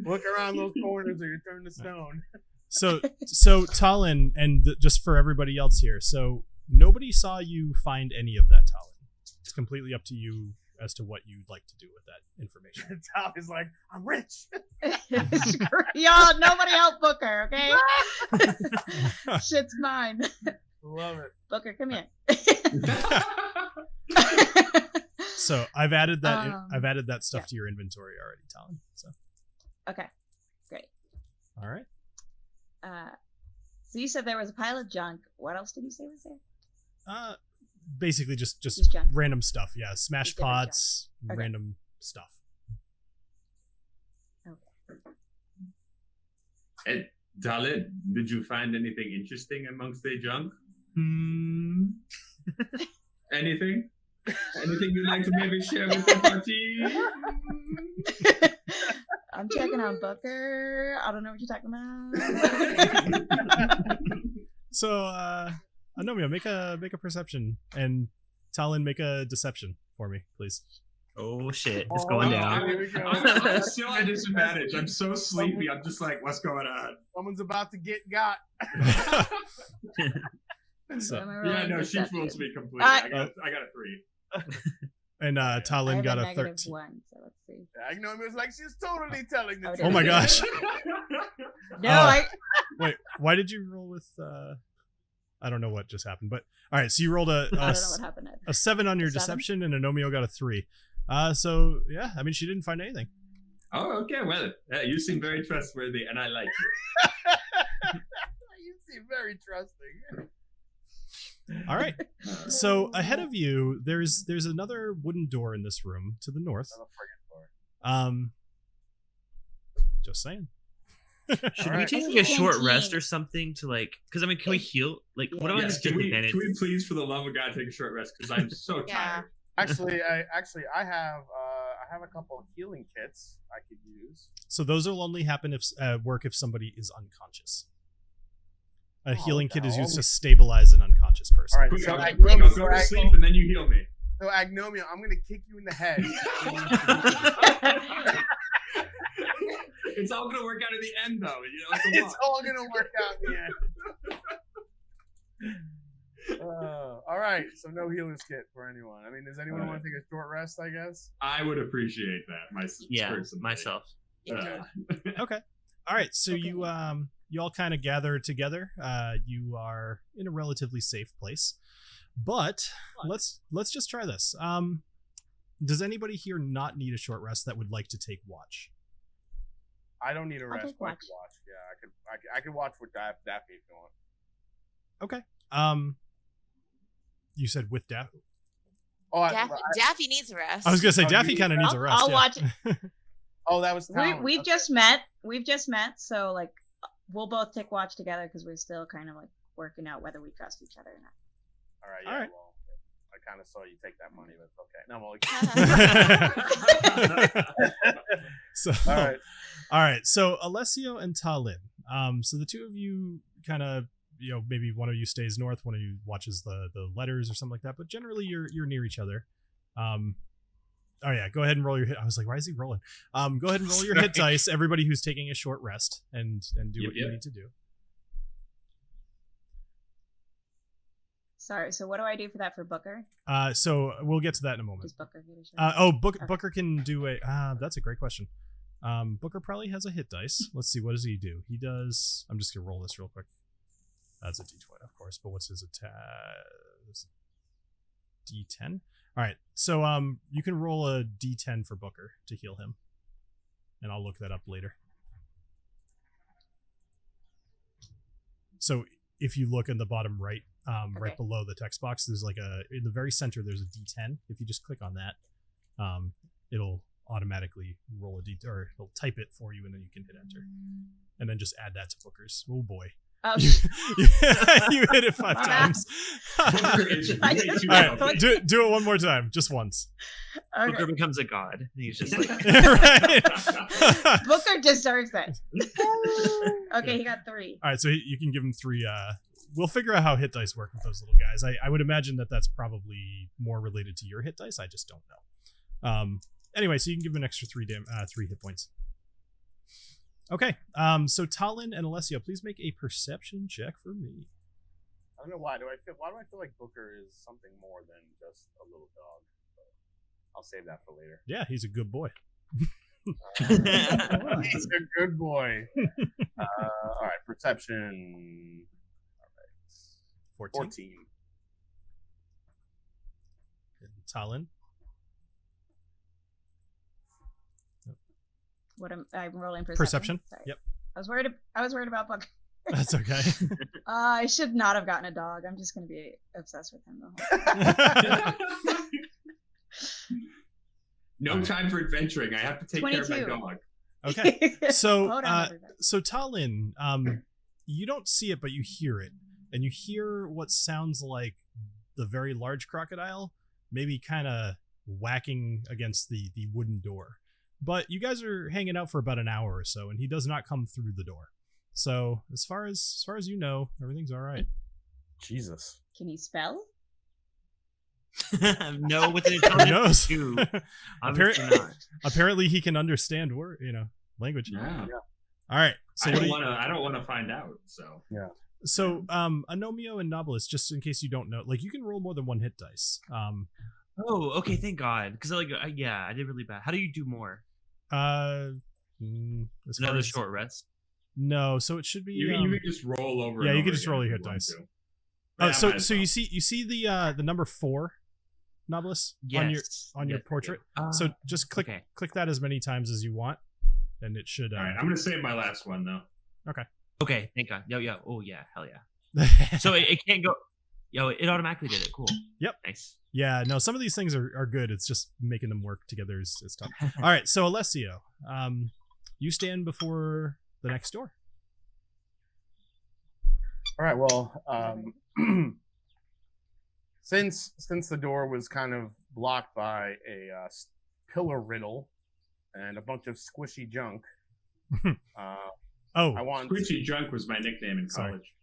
Look around those corners or you turn to stone.
So Talon, and just for everybody else here, so nobody saw you find any of that, Talon. It's completely up to you as to what you'd like to do with that information.
Talon's like, I'm rich.
Y'all, nobody help Booker, okay? Shit's mine.
Love it.
Booker, come here.
So I've added that stuff to your inventory already, Talon. So
Okay, great.
all right.
So you said there was a pile of junk. What else did you say was there?
Basically just
junk.
random stuff. Yeah, smash
Just different
pots,
junk. Okay.
random stuff.
Okay.
And Talon, did you find anything interesting amongst the junk? Anything? Anything you'd like to maybe share with the party?
I'm checking on Booker. I don't know what you're talking about.
So Agnomeio, make a perception, and Talon, make a deception for me, please.
oh shit, it's going down.
Here we go.
I'm still at disadvantage. I'm so sleepy. I'm just like, what's going on?
Someone's about to get got.
So,
Yeah, no, she fools me completely. I got a 3.
and
I
Talon
have
got a
negative
13.
1, so let's see.
Agnomeio was like, she's totally telling the
Oh,
truth.
Oh my gosh.
No,
Wait, why did you roll with I don't know what just happened, but all right, so you rolled
I don't know what happened.
a 7 on your
7?
deception, and Agnomeio got a 3. So yeah, I mean, she didn't find anything.
Oh, okay. Well, you seem very trustworthy, and I like you.
You seem very trusting.
All right. So ahead of you, there's another wooden door in this room to the north. Just saying.
Should we
Alright.
take
I
like
see
a short
canteen.
rest or something to like? Because I mean, can we heal? Like, what about
Yes,
this disadvantage?
can we please, for the love of God, take a short rest? Because I'm so
Yeah.
tired.
Actually, I have a couple of healing kits I could use.
So those will only happen if work if somebody is unconscious. A healing kit is used to stabilize an unconscious person.
All right,
Quick,
so
I'll go to sleep, and then you heal me.
So Agnomeio, I'm gonna kick you in the head.
It's all gonna work out in the end, though.
It's all gonna work out in the end. All right, so no healer's kit for anyone. I mean, does anyone want to take a short rest? I guess.
I would appreciate that.
Yeah,
personally.
myself.
Okay. All right. So you all kind of gather together. You are in a relatively safe place, but let's just try this. does anybody here not need a short rest that would like to take watch?
I don't need a rest.
take watch.
Yeah, I could watch with Daffy if you want.
Okay. You said with Daffy.
Oh,
Daffy needs a rest.
I was gonna say Daffy kind of needs a rest.
I'll watch.
Oh, that was Talon.
We've just met. So like, we'll both take watch together because we're still kind of like working out whether we trust each other or not.
All right.
All
Yeah.
right.
Well, I kind of saw you take that money, but okay. No, I'm only.
So all right. So Alessio and Talin. So the two of you kind of, maybe one of you stays north, one of you watches the letters or something like that. But generally, you're near each other. Oh yeah, go ahead and roll your hit. I was like, why is he rolling? Go ahead and roll your hit dice. Everybody who's taking a short rest and do what you need to do.
Sorry. So what do I do for that for Booker?
So we'll get to that in a moment.
Does Booker get a shot?
Okay. Booker can do a. That's a great question. Booker probably has a hit dice. Let's see. What does he do? He does. I'm just gonna roll this real quick. That's a D20, of course. But what's his attack? D10. All right. So you can roll a D10 for Booker to heal him, and I'll look that up later. So if you look in the bottom right, right below the text box, there's like in the very center, there's a D10. If you just click on that, it'll automatically roll a D, or it'll type it for you, and then you can hit enter, and then just add that to Booker's. Oh boy.
Oh.
You hit it 5 times. All right, do it one more time, just once.
Okay.
Booker becomes a god. And he's just like,
Right.
Booker deserves it. Okay, he got 3.
All right, so you can give him 3. We'll figure out how hit dice work with those little guys. I would imagine that's probably more related to your hit dice. I just don't know. Anyway, so you can give him an extra 3 hit points. Okay, so Talin and Alessio, please make a perception check for me.
I don't know why. Why do I feel like Booker is something more than just a little dog? But I'll save that for later.
Yeah, he's a good boy.
He's a good boy. All right, perception. All right, 14.
And Talin.
What I'm rolling
Perception.
Sorry.
Yep.
I was worried about Booker.
That's okay.
I should not have gotten a dog. I'm just gonna be obsessed with him the whole time.
No time for adventuring. I have to take
22.
care of my dog.
Okay. So
Hold on, everybody.
so Talin, you don't see it, but you hear it. And you hear what sounds like the very large crocodile, maybe kind of whacking against the wooden door. But you guys are hanging out for about an hour or so, and he does not come through the door. So as far as you know, everything's all right.
Jesus.
Can he spell?
no, with an
Who
intelligence
knows?
2. Obviously not.
Apparently, he can understand language.
Yeah.
All right. So
I don't want to find out. So
yeah.
So Agnomeio and Knobolas, just in case you don't know, like you can roll more than 1 hit dice.
Oh, okay, thank God. Because I did really bad. How do you do more? Another short rest.
No, so it should be.
You can just roll over.
Yeah,
and
you
over
can just
again
roll
if
your
you
hit
want
dice.
to.
So you see the number 4, Knobolas,
Yes.
on your portrait. So just click that as many times as you want, and it should.
All right, I'm gonna save my last one though.
Okay, thank God. Yeah. Oh yeah, hell yeah. So it can't go. It automatically did it. Cool.
Yep.
Nice.
Yeah, no, some of these things are good. It's just making them work together is tough. All right, so Alessio, you stand before the next door.
All right. Well, since the door was kind of blocked by a pillar riddle and a bunch of squishy junk, I want
Squishy Junk was my nickname in college.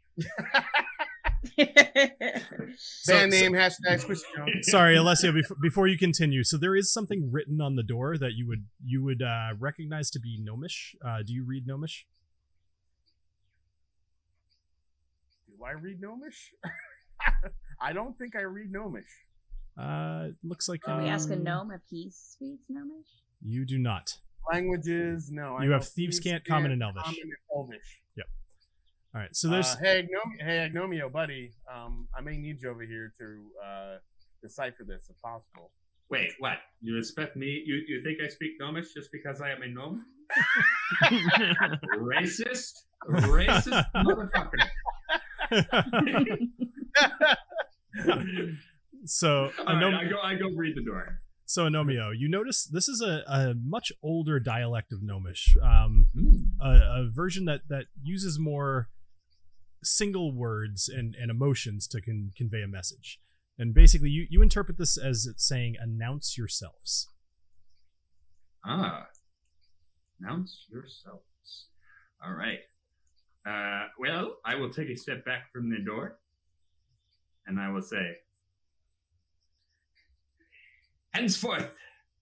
Band name hashtag squishy junk.
Sorry, Alessio. Before you continue, so there is something written on the door that you would recognize to be Gnomish. Do you read Gnomish?
Do I read Gnomish? I don't think I read Gnomish.
Looks like.
Can we ask a gnome if he speaks Gnomish?
You do not.
Languages, no.
You have Thieves' Cant, Common, and Elvish.
Common and Elvish.
Yep. All right. So there's.
Hey Agnomeio, buddy. I may need you over here to decipher this if possible.
Wait, what? You expect me? You think I speak Gnomish just because I am a gnome? Racist motherfucker.
So
I go read the door.
So Agnomeio, you notice this is a much older dialect of Gnomish, a version that uses more single words and emotions to convey a message. And basically, you interpret this as it's saying, announce yourselves.
Ah. Announce yourselves. All right. Well, I will take a step back from the door, and I will say, henceforth,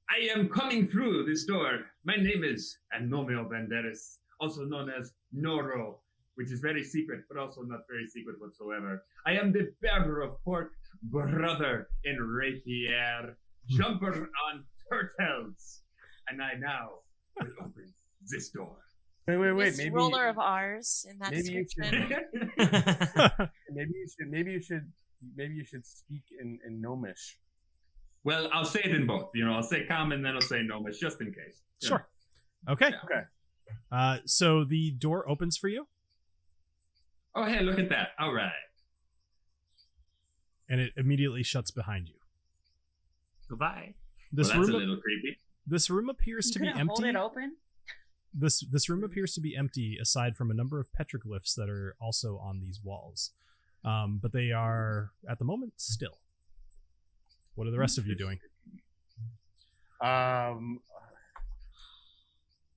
I am coming through this door. My name is Agnomeio Banderas, also known as Noro, which is very secret, but also not very secret whatsoever. I am the bearer of pork, brother in rapier, jumper on turtles, and I now will open this door.
Wait.
This
Maybe
roller of ours in that description.
maybe you should speak in Gnomish.
Well, I'll say it in both. I'll say common, then I'll say Gnomish, just in case.
Sure. Okay.
Okay.
So the door opens for you.
Oh, hey, look at that. All right.
And it immediately shuts behind you.
Goodbye.
This
Well, that's
room,
a little creepy.
This room appears to be
couldn't
empty.
hold it open?
This room appears to be empty, aside from a number of petroglyphs that are also on these walls. But they are, at the moment, still. What are the rest of you doing?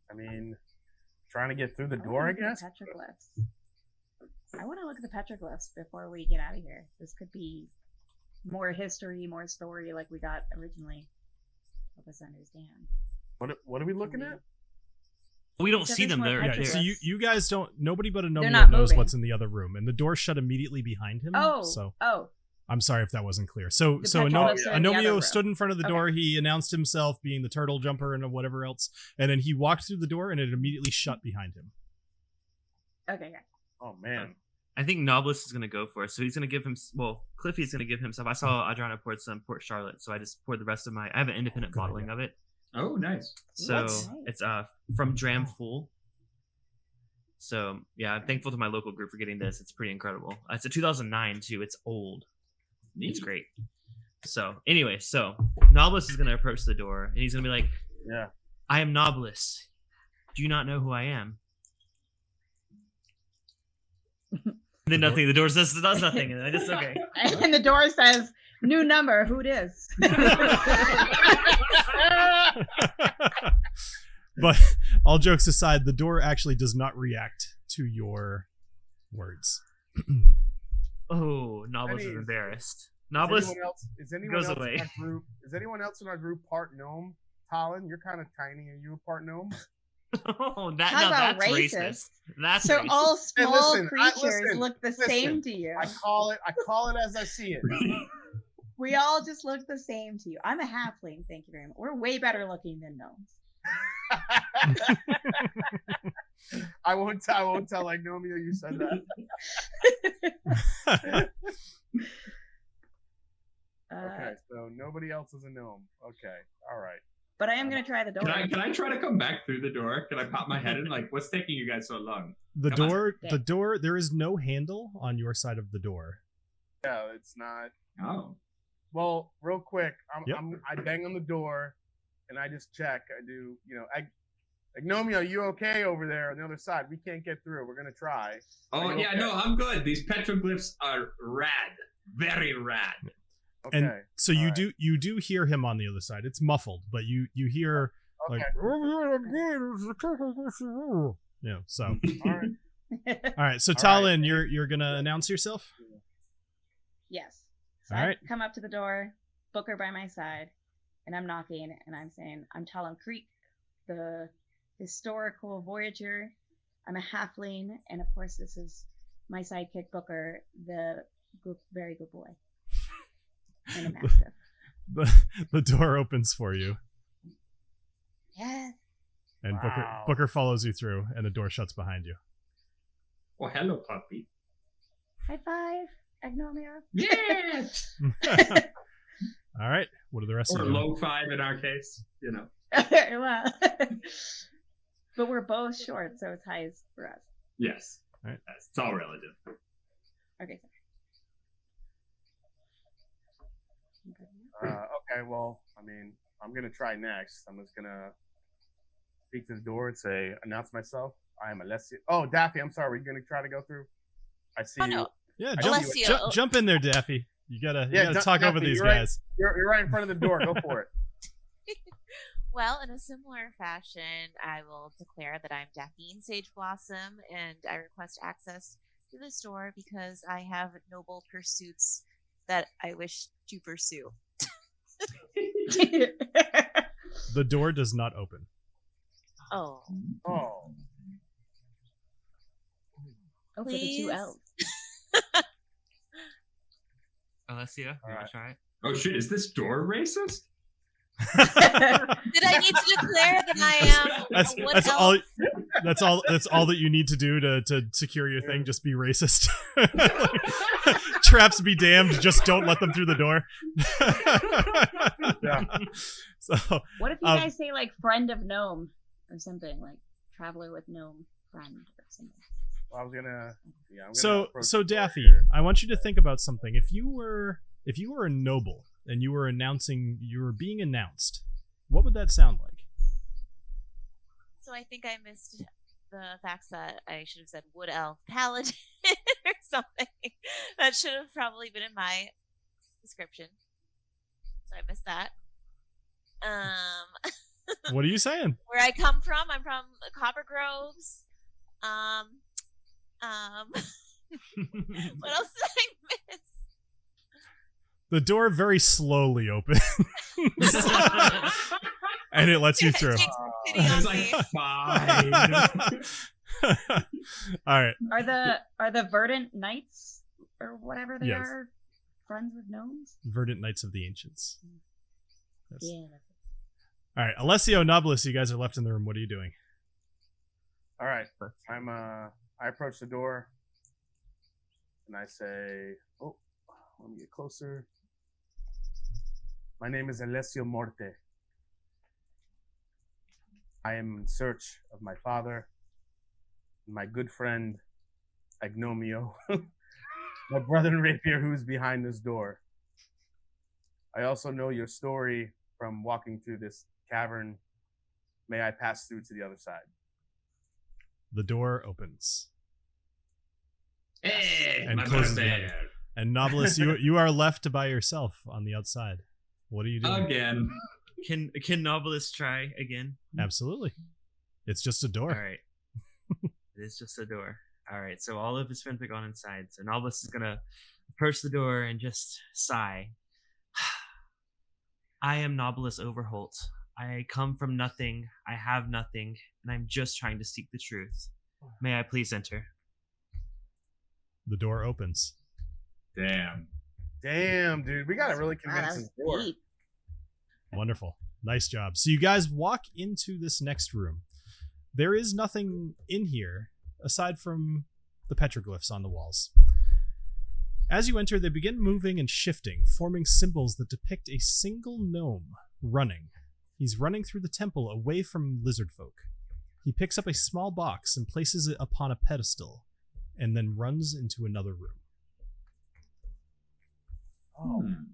I mean, trying to get through the door, I guess.
Petroglyphs. I want to look at the petroglyphs before we get out of here. This could be more history, more story, like we got originally. Help us understand.
What are we looking at?
We don't
So
see
there's
them.
more
They're
Yeah,
petroglyphs.
so you guys don't. Nobody but Agnomeio
not
knows
moving.
what's in the other room, and the door shut immediately behind him. So I'm sorry if that wasn't clear. So
The
so
petroglyphs are in the other
Agnomeio
room.
stood in front of the
Okay.
door. He announced himself, being the turtle jumper and whatever else, and then he walked through the door, and it immediately shut behind him.
Okay, yeah.
Oh man.
I think Knobolas is going to go for it. So he's going to give him, Cliffy's going to give himself. I saw Adriana poured some Port Charlotte, so I just poured the rest of I have an independent
Good
bottling
idea.
of it.
Oh, nice.
So
Nice.
it's from Dram Full. So yeah, I'm thankful to my local group for getting this. It's pretty incredible. It's a 2009 too. It's old. It's great. So anyway, Knobolas is going to approach the door, and he's going to be like,
Yeah.
I am Knobolas. Do you not know who I am? And then nothing. The door does nothing, and I just okay.
And the door says, new number, who it is?
But all jokes aside, the door actually does not react to your words.
Oh, Knobolas is
Penny,
embarrassed.
Is
Knobolas
anyone
goes
else
away.
in our group? Is anyone else in our group part gnome? Talon, you're kind of tiny. Are you a part gnome?
Oh,
Talk about
that's
racist.
racist. That's
So
racist.
all
Hey,
small
listen,
creatures look the same to you.
I call it as I see it.
We all just look the same to you. I'm a halfling, thank you very much. We're way better looking than gnomes.
I won't tell Agnomeio you said that. Okay, so nobody else is a gnome. Okay, all right.
But I am going to try the door.
Can I try to come back through the door? Can I pop my head in? Like, what's taking you guys so long?
The
Come on.
door, there is no handle on your side of the door.
Yeah, it's not.
Oh.
Well, real quick,
Yep.
I bang on the door, and I just check. I do, Agnomeio, you okay over there on the other side? We can't get through. We're gonna try.
Oh,
Like,
yeah,
okay.
no, I'm good. These petroglyphs are rad. Very rad.
Okay.
And so
all
you
right.
do hear him on the other side. It's muffled, but you hear
Okay.
like so.
All right.
All right, so
All
Talon, you're gonna announce yourself.
Yes. So
All
I
right.
come up to the door, Booker by my side, and I'm knocking, and I'm saying, I'm Talon Creek, the historical voyager. I'm a halfling, and of course this is my sidekick Booker, the very good boy. And a mastiff.
The door opens for you,
Yes.
and
Wow.
Booker follows you through, and the door shuts behind you.
Oh, hello, puppy.
High five, Agnomeio.
Yes!
All right. What are the rest
Or
of you?
low 5 in our case, you know.
Well, but we're both short, so it's highs for us.
Yes.
All right.
Yes, it's all relative.
Okay.
Okay, well, I mean, I'm going to try next. I'm just going to speak to the door and say, announce myself. I am Alessio. Oh, Daffy, I'm sorry. Were you going to try to go through? I see you.
No.
Yeah,
Alessio.
jump in there, Daffy. You gotta talk
Daffy,
over these
you're right.
guys.
You're right in front of the door. Go for it.
Well, in a similar fashion, I will declare that I'm Daphne Sage Blossom, and I request access to the store because I have noble pursuits that I wish to pursue.
The door does not open.
Oh.
Oh.
Oh, for the two
Please?
L's.
Alessio, you want
Alright.
to try it?
Oh shit, is this door racist?
Did I need to declare that I am?
That's all. That's all that you need to do to secure your thing. Just be racist. Traps be damned. Just don't let them through the door.
Yeah.
So
What if you guys say like friend of gnome or something, like traveler with gnome friend or something?
Well, I was gonna. Yeah. I'm gonna
so
approach
so
the door
Daffy,
here.
I want you to think about something. If you were a noble and you were being announced, what would that sound like?
So I think I missed the facts that I should have said wood elf paladin or something. That should have probably been in my description. So I missed that.
What are you saying?
Where I come from, I'm from Copper Groves. What else did I miss?
The door very slowly opens, and it lets you through.
Takes pity
It's
on
like
me.
5.
All right.
Are the Verdant Knights or whatever they
Yes.
are friends with gnomes?
Verdant Knights of the Ancients. Yes.
Yeah.
All right, Alessio, Knobolas, you guys are left in the room. What are you doing?
All right. I approach the door and I say, "Oh, let me get closer. My name is Alessio Morte. I am in search of my father, my good friend Agnomeio, my brother Rapier, who's behind this door. I also know your story from walking through this cavern. May I pass through to the other side?"
The door opens,
Hey,
And
my
closes
birthday.
and Knobolas, you are left by yourself on the outside. What are you doing?
Again.
Can Knobolas try again?
Absolutely, it's just a door.
All right. It is just a door. All right. So all of his friends are gone inside. So Knobolas is gonna approach the door and just sigh. I am Knobolas Overholt. I come from nothing. I have nothing, and I'm just trying to seek the truth. May I please enter?
The door opens.
Damn.
Damn, dude, we gotta really
Wow,
convince
that
this
was
door.
deep.
Wonderful. Nice job. So you guys walk into this next room. There is nothing in here aside from the petroglyphs on the walls. As you enter, they begin moving and shifting, forming symbols that depict a single gnome running. He's running through the temple away from lizard folk. He picks up a small box and places it upon a pedestal, and then runs into another room.
Oh man!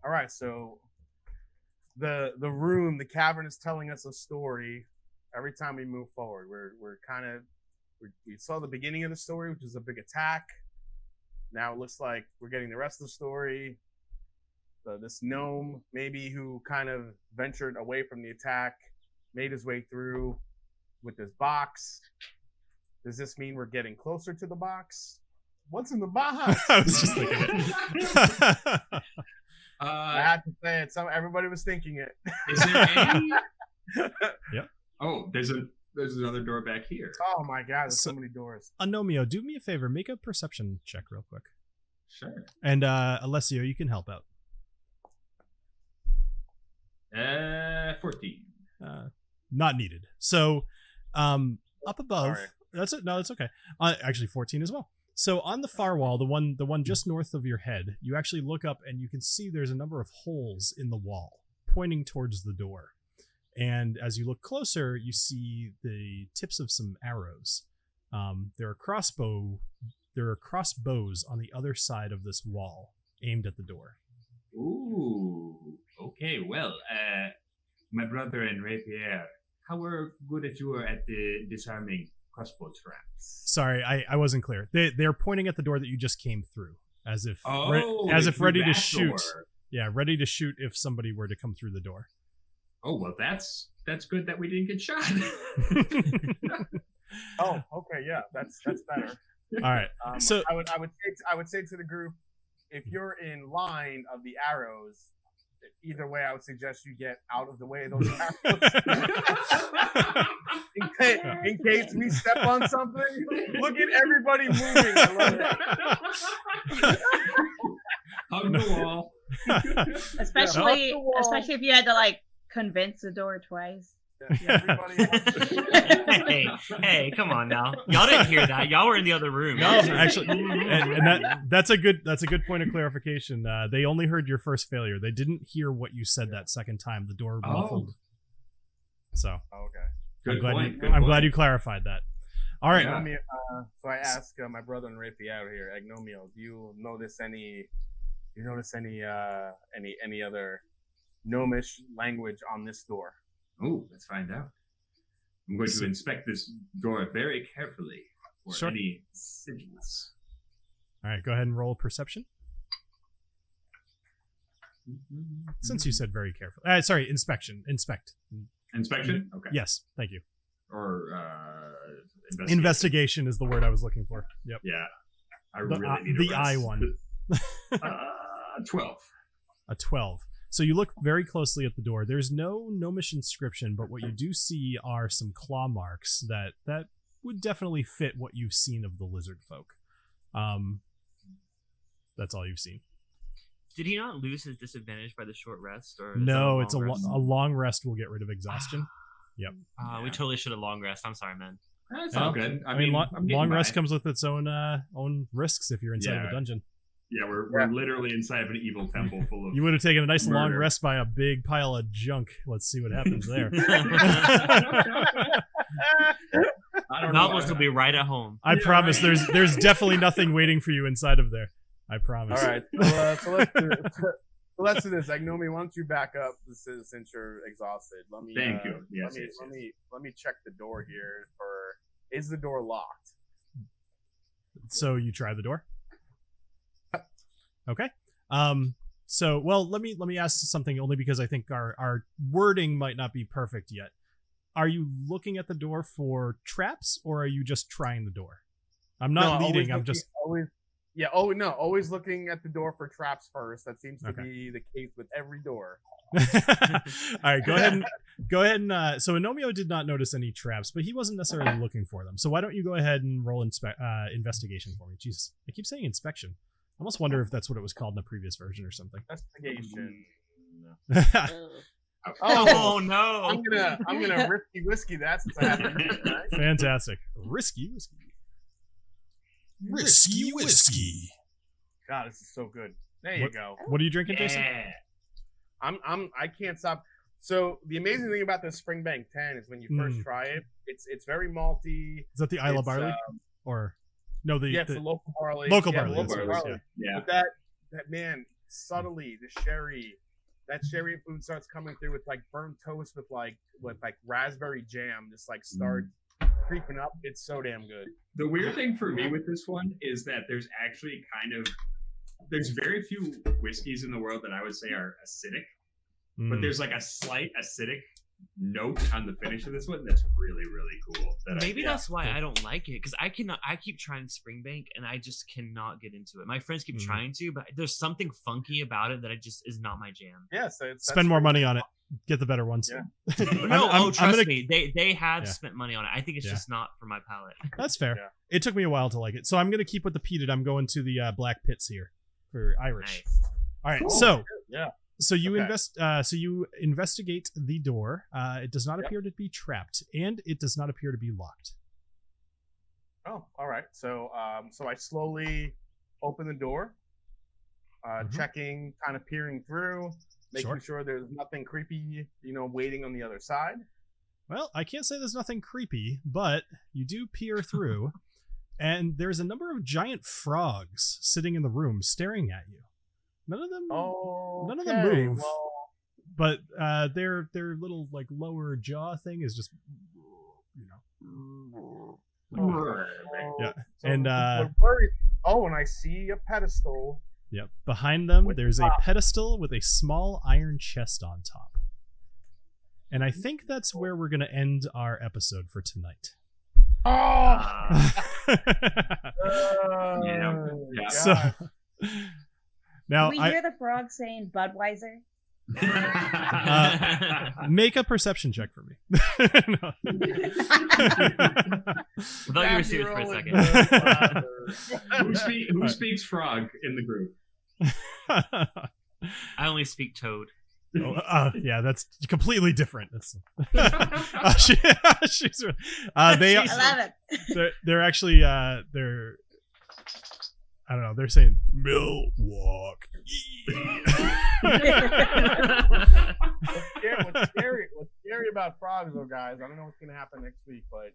All right, so the room, the cavern is telling us a story. Every time we move forward, we saw the beginning of the story, which is a big attack. Now it looks like we're getting the rest of the story. This gnome, maybe, who kind of ventured away from the attack, made his way through with this box. Does this mean we're getting closer to the box? What's in the box?
I was just thinking it.
I had to say it. Everybody was thinking it.
Is there any?
Yep.
Oh, there's another door back here.
Oh my god, there's so many doors.
Anomio, do me a favor. Make a perception check real quick.
Sure.
And Alessio, you can help out.
14.
Not needed. So, up above,
Sorry.
that's it. No, that's okay. Actually, 14 as well. So on the far wall, the one just north of your head, you actually look up and you can see there's a number of holes in the wall pointing towards the door. And as you look closer, you see the tips of some arrows. There are crossbows on the other side of this wall, aimed at the door.
Ooh. Okay. Well, my brother and Rapier, how good at you were at the disarming crossbow traps?
Sorry, I wasn't clear. They're pointing at the door that you just came through, as if ready to shoot. Door. Yeah, ready to shoot if somebody were to come through the door.
Oh well, that's good that we didn't get shot.
Oh, okay, yeah, that's better.
All right. So
I would say to the group, if you're in line of the arrows, either way, I would suggest you get out of the way of those arrows. in case we step on something, look at everybody moving. I love it.
Hug the wall.
Especially if you had to like convince the door twice.
Hey, come on now. Y'all didn't hear that. Y'all were in the other room.
No, actually, and that's a good point of clarification. They only heard your first failure. They didn't hear what you said that second time. The door muffled. So
okay.
I'm glad you clarified that. All right.
So I asked my brother and Rapier out here, Agnomeio, do you notice any other gnomish language on this door?
Oh, let's find out. I'm going to inspect this door very carefully for any sigils.
All right, go ahead and roll perception. Since you said very carefully. Sorry, inspection. Inspect.
Inspection? Okay.
Yes, thank you.
Or
investigation is the word I was looking for. Yep.
Yeah. I really need the
I one.
12.
A 12. So you look very closely at the door. There's no gnomish inscription, but what you do see are some claw marks that would definitely fit what you've seen of the lizard folk. That's all you've seen.
Did he not lose his disadvantage by the short rest? Or
no, it's a long rest will get rid of exhaustion. Yep.
We totally should have long rest. I'm sorry, man.
That's all good.
I mean long rest comes with its own risks if you're inside of a dungeon.
Yeah, we're literally inside of an evil temple full of.
You would have taken a nice long rest by a big pile of junk. Let's see what happens there.
Knobolas will be right at home.
I promise.
Right.
There's definitely nothing waiting for you inside of there. I promise.
All right. So let's do this. Agnomeio, why don't you back up since you're exhausted?
Thank you. Yes,
let me check the door here. Is the door locked?
So you try the door. Okay. So, well, let me ask something only because I think our wording might not be perfect yet. Are you looking at the door for traps, or are you just trying the door? I'm not leading. I'm just
always looking at the door for traps first. That seems to be the case with every door.
All right, go ahead and so Agnomeio did not notice any traps, but he wasn't necessarily looking for them. So why don't you go ahead and roll investigation for me? Jesus, I keep saying inspection. I almost wonder if that's what it was called in the previous version or something.
Investigation.
Oh no!
I'm gonna risky whiskey that since I have it. Right?
Fantastic. Risky whiskey.
Risky whiskey.
God, this is so good. There you go.
What are you drinking, Jason?
I can't stop. So the amazing thing about the Springbank 10 is when you first try it, it's very malty.
Is that the Isla barley? Or no, the
local barley.
Local barley.
Yeah. But that man, subtly the sherry, that sherry food starts coming through with like burnt toast with raspberry jam, just like start creeping up. It's so damn good.
The weird thing for me with this one is that there's actually there's very few whiskeys in the world that I would say are acidic, but there's like a slight acidic note on the finish of this one that's really, really cool.
Maybe that's why I don't like it, because I keep trying Springbank and I just cannot get into it. My friends keep trying to, but there's something funky about it that is not my jam.
Yeah, so
spend more money on it. Get the better ones.
Yeah. Trust me, they have spent money on it. I think it's just not for my palate.
That's fair.
Yeah.
It took me a while to like it, so I'm gonna keep with the peated. I'm going to the black pits here for Irish.
Nice.
All right,
cool.
So you investigate the door. It does not appear to be trapped, and it does not appear to be locked.
Oh, all right. So so I slowly open the door, checking, kind of peering through, making sure there's nothing creepy, waiting on the other side.
Well, I can't say there's nothing creepy, but you do peer through, and there's a number of giant frogs sitting in the room staring at you. None of them move.
Well,
but their little like lower jaw thing is just yeah.
So
and
and I see a pedestal.
Yep. Behind them,
With
there's
the
a
top.
pedestal with a small iron chest on top. And I think that's where we're going to end our episode for tonight.
Yeah.
So now
we hear the frog saying Budweiser.
make a perception check for me. No.
I thought you were serious for a second.
Who speaks frog in the group?
I only speak toad.
Yeah, that's completely different. She's they
11.
they're actually they're I don't know, they're saying Milwaukee.
What's scary about frogs, though, guys? I don't know what's gonna happen next week, but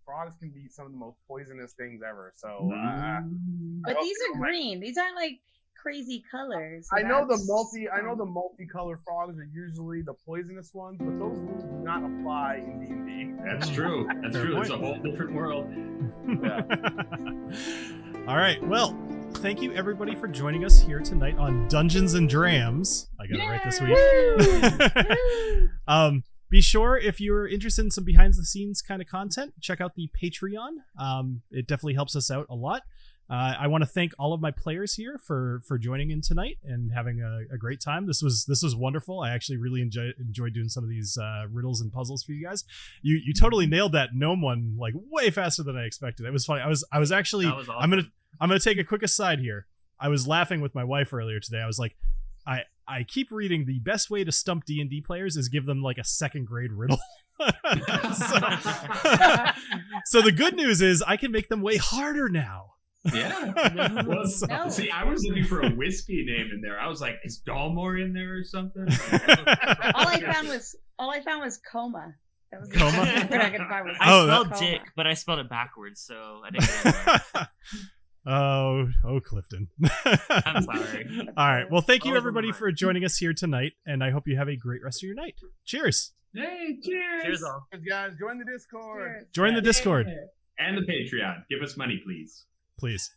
frogs can be some of the most poisonous things ever. So,
But these are green. These aren't like crazy colors. So
I know the multicolored frogs are usually the poisonous ones, but those rules do not apply in D&D.
That's true. That's true. It's a whole different world.
Yeah.
All right. Well, thank you everybody for joining us here tonight on Dungeons and Drams. I got it right this week. Be sure, if you're interested in some behind the scenes kind of content, check out the Patreon. It definitely helps us out a lot. I want to thank all of my players here for joining in tonight and having a great time. This was wonderful. I actually really enjoyed doing some of these riddles and puzzles for you guys. You totally nailed that gnome one like way faster than I expected. It was funny. I was actually
That was awesome.
I'm gonna take a quick aside here. I was laughing with my wife earlier today. I was like, I keep reading the best way to stump D&D players is give them like a second grade riddle. So the good news is I can make them way harder now.
Yeah. Well, see, I was looking for a whiskey name in there. I was like, is Dalmore in there or something?
all I found was coma. That was
Coma?
the word I could find was
I spelled
coma.
dick, but I spelled it backwards, so I didn't get it.
Oh, Clifton.
I'm sorry.
All right. Well, thank you
Oh,
everybody
never
for joining us here tonight, and I hope you have a great rest of your night. Cheers.
Hey, cheers.
Cheers all.
Guys, join the Discord.
Join the Discord,
And the Patreon. Give us money, please.
please.